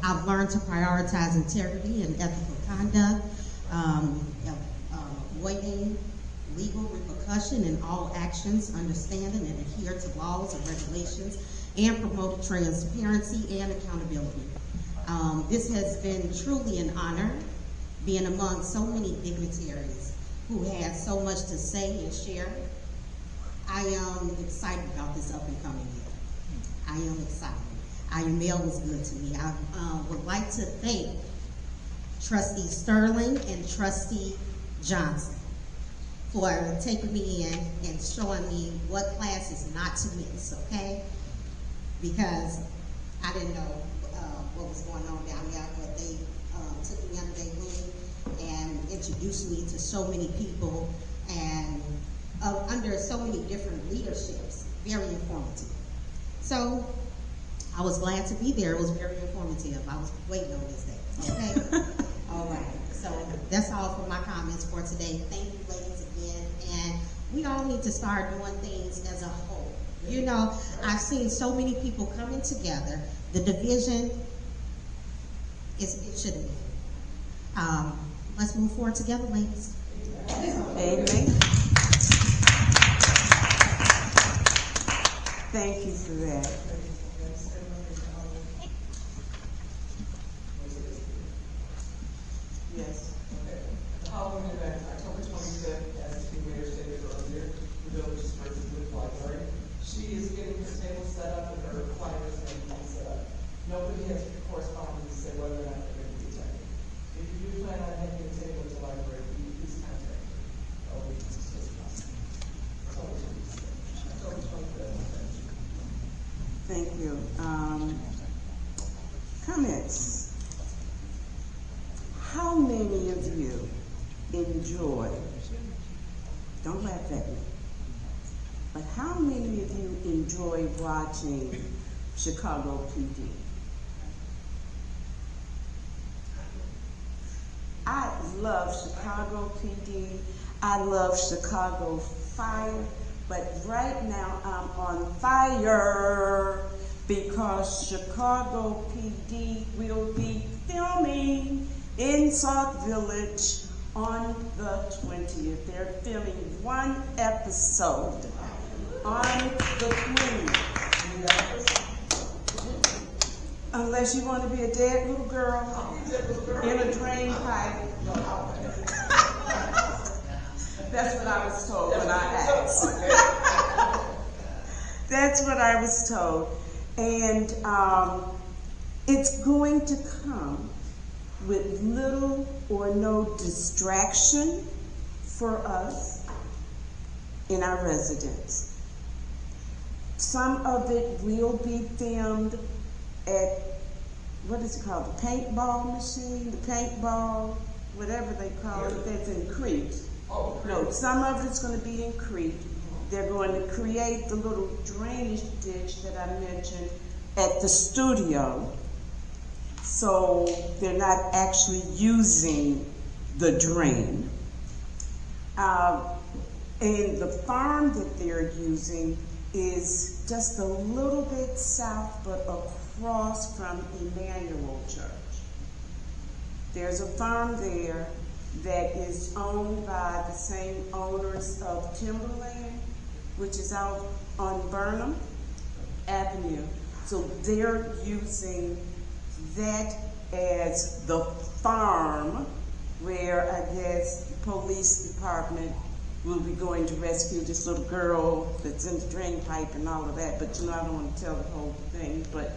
I've learned to prioritize integrity and ethical conduct, avoiding legal repercussion in all actions, understanding and adhere to laws and regulations, and promote transparency and accountability. This has been truly an honor, being among so many dignitaries who had so much to say and share. I am excited about this up and coming year. I am excited. IML was good to me. I would like to thank Trustee Sterling and Trustee Johnson for taking me in and showing me what classes not to miss, okay? Because I didn't know what was going on down there, but they took me under their wing and introduced me to so many people and under so many different leaderships. Very informative. So I was glad to be there. It was very informative. I was waiting on this day. Okay. All right. So that's all for my comments for today. Thank you, ladies, again. And we all need to start doing things as a whole. You know, I've seen so many people coming together. The division it shouldn't be. Let's move forward together, ladies. Amen. Thank you for that. Yes. Okay. The Halloween event, October 25th, as the mayor stated earlier, the village is purchased with library. She is getting her table set up and her recliners and everything set up. Nobody has corresponded to say whether or not they're going to be attending. If you do plan on having a table at the library, please contact her. October 25th. Thank you. Comments? How many of you enjoy, don't laugh at me, but how many of you enjoy watching Chicago PD? I love Chicago PD. I love Chicago Fire. But right now I'm on fire because Chicago PD will be filming in Sauk Village on the 20th. They're filming one episode on the 20th. Unless you want to be a dead little girl in a drain pipe. That's what I was told when I asked. That's what I was told. And it's going to come with little or no distraction for us in our residence. Some of it will be filmed at, what is it called, the paintball machine, the paintball, whatever they call it, that's in Crete. No, some of it's going to be in Crete. They're going to create the little drainage ditch that I mentioned at the studio. So they're not actually using the drain. And the farm that they're using is just a little bit south, but across from Emmanuel Church. There's a farm there that is owned by the same owners of Timberland, which is out on Burnham Avenue. So they're using that as the farm where I guess the police department will be going to rescue this little girl that's in the drain pipe and all of that. But you know, I don't want to tell the whole thing, but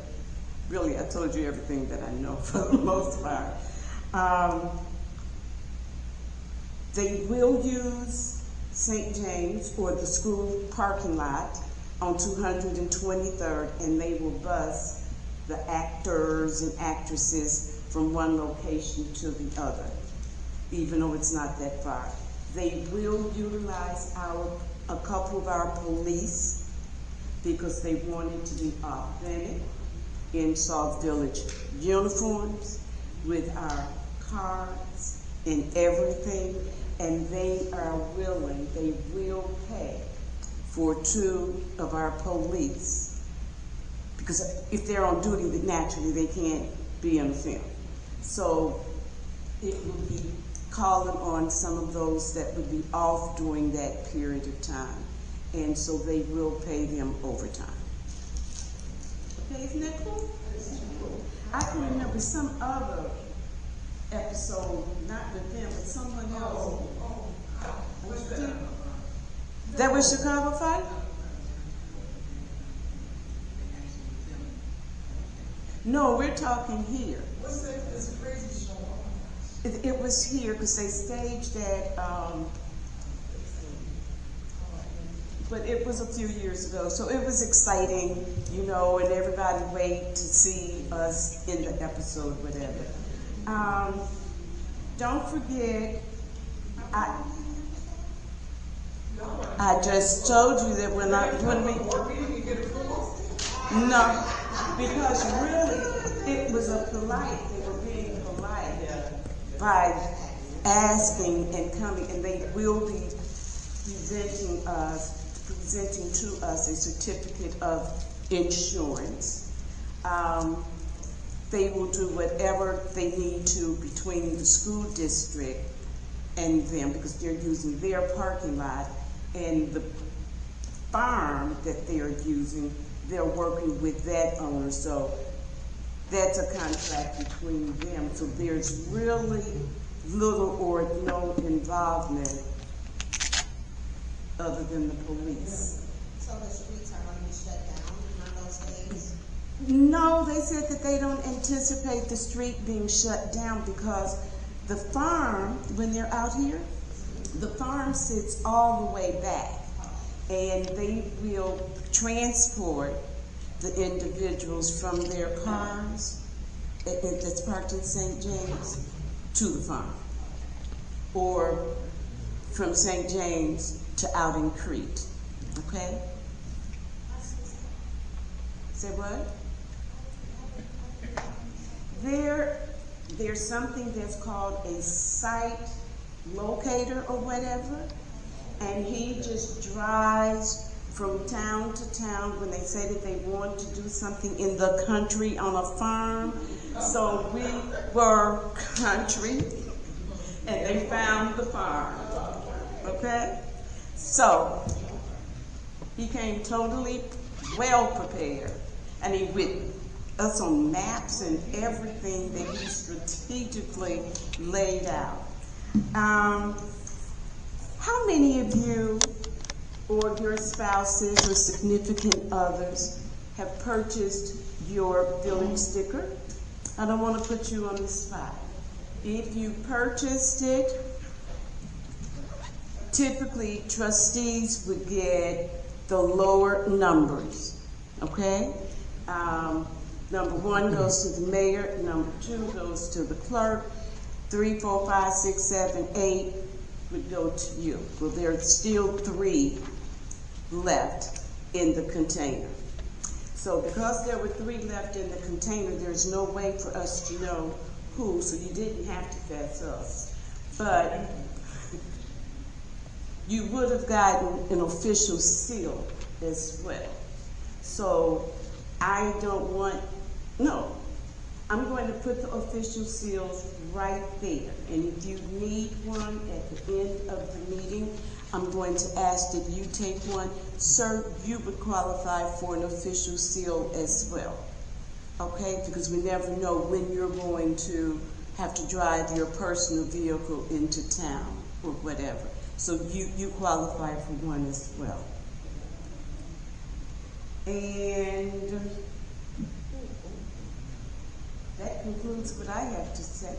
really I told you everything that I know for the most part. They will use St. James or the school parking lot on 223rd, and they will bus the actors and actresses from one location to the other, even though it's not that far. They will utilize a couple of our police because they want it to be authentic in Sauk Village uniforms with our cards and everything, and they are willing, they will pay for 2 of our police, because if they're on duty, then naturally they can't be in the film. So it will be calling on some of those that would be off during that period of time, and so they will pay them overtime. Okay, isn't that cool? I can remember some other episode, not with them, but someone else. That was Chicago Fire? No, we're talking here. What's that? It's a crazy show. It was here, because they staged at, but it was a few years ago, so it was exciting, you know, and everybody waited to see us in the episode, whatever. Don't forget, I just told you that when we, no, because really, it was a polite, they were being polite by asking and coming, and they will be presenting to us a certificate of insurance. They will do whatever they need to between the school district and them, because they're using their parking lot, and the farm that they're using, they're working with that owner, so that's a contract between them. So there's really little or no involvement other than the police. So the streets are going to be shut down on those days? No, they said that they don't anticipate the street being shut down, because the farm, when they're out here, the farm sits all the way back, and they will transport the individuals from their cars that's parked in St. James to the farm, or from St. James to out in Crete, okay? Say what? There's something that's called a site locator or whatever, and he just drives from town to town when they say that they want to do something in the country on a farm. So we were country, and they found the farm, okay? So he came totally well prepared, and he with us on maps and everything that he strategically laid out. How many of you or your spouses or significant others have purchased your village sticker? I don't want to put you on the spot. If you purchased it, typically trustees would get the lower numbers, okay? Number 1 goes to the mayor, number 2 goes to the clerk, 3, 4, 5, 6, 7, 8 would go to you. Well, there's still 3 left in the container. So because there were 3 left in the container, there's no way for us to know who, so you didn't have to fess up. But you would have gotten an official seal as well. So I don't want, no, I'm going to put the official seals right there. And if you need one at the end of the meeting, I'm going to ask that you take one. Sir, you would qualify for an official seal as well, okay? Because we never know when you're going to have to drive your personal vehicle into town or whatever. So you qualify for one as well. And that concludes what I have to say.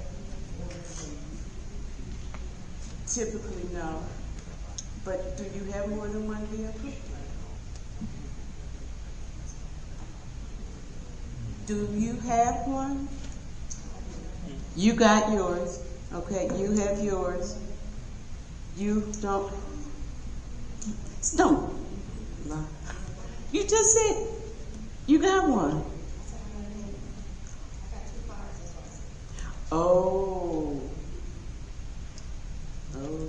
Typically, no. But do you have more than one vehicle? Do you have one? You got yours. Okay, you have yours. You don't. Don't lie. You just said you got one. Oh. Oh.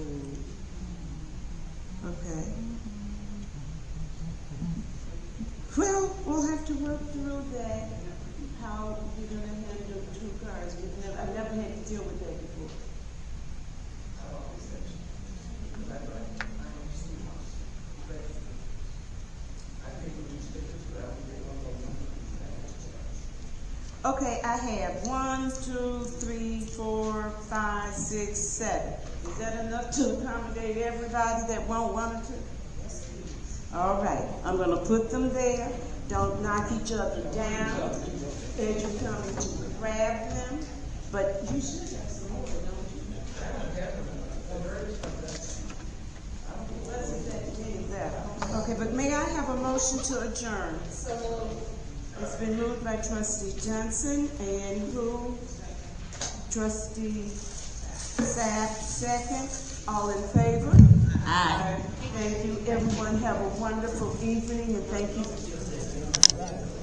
Okay. Well, we'll have to work through that, how you're going to handle 2 cars. I've never had to deal with that before. Okay, I have 1, 2, 3, 4, 5, 6, 7. Is that enough to accommodate everybody that won't want to? Yes, please. All right, I'm going to put them there. Don't knock each other down as you're coming to grab them. But you should have some more, don't you? Okay, but may I have a motion to adjourn? It's been moved by trustee Johnson and who? Trustee Sapp, second. All in favor? Aye. Thank you, everyone. Have a wonderful evening and thank you.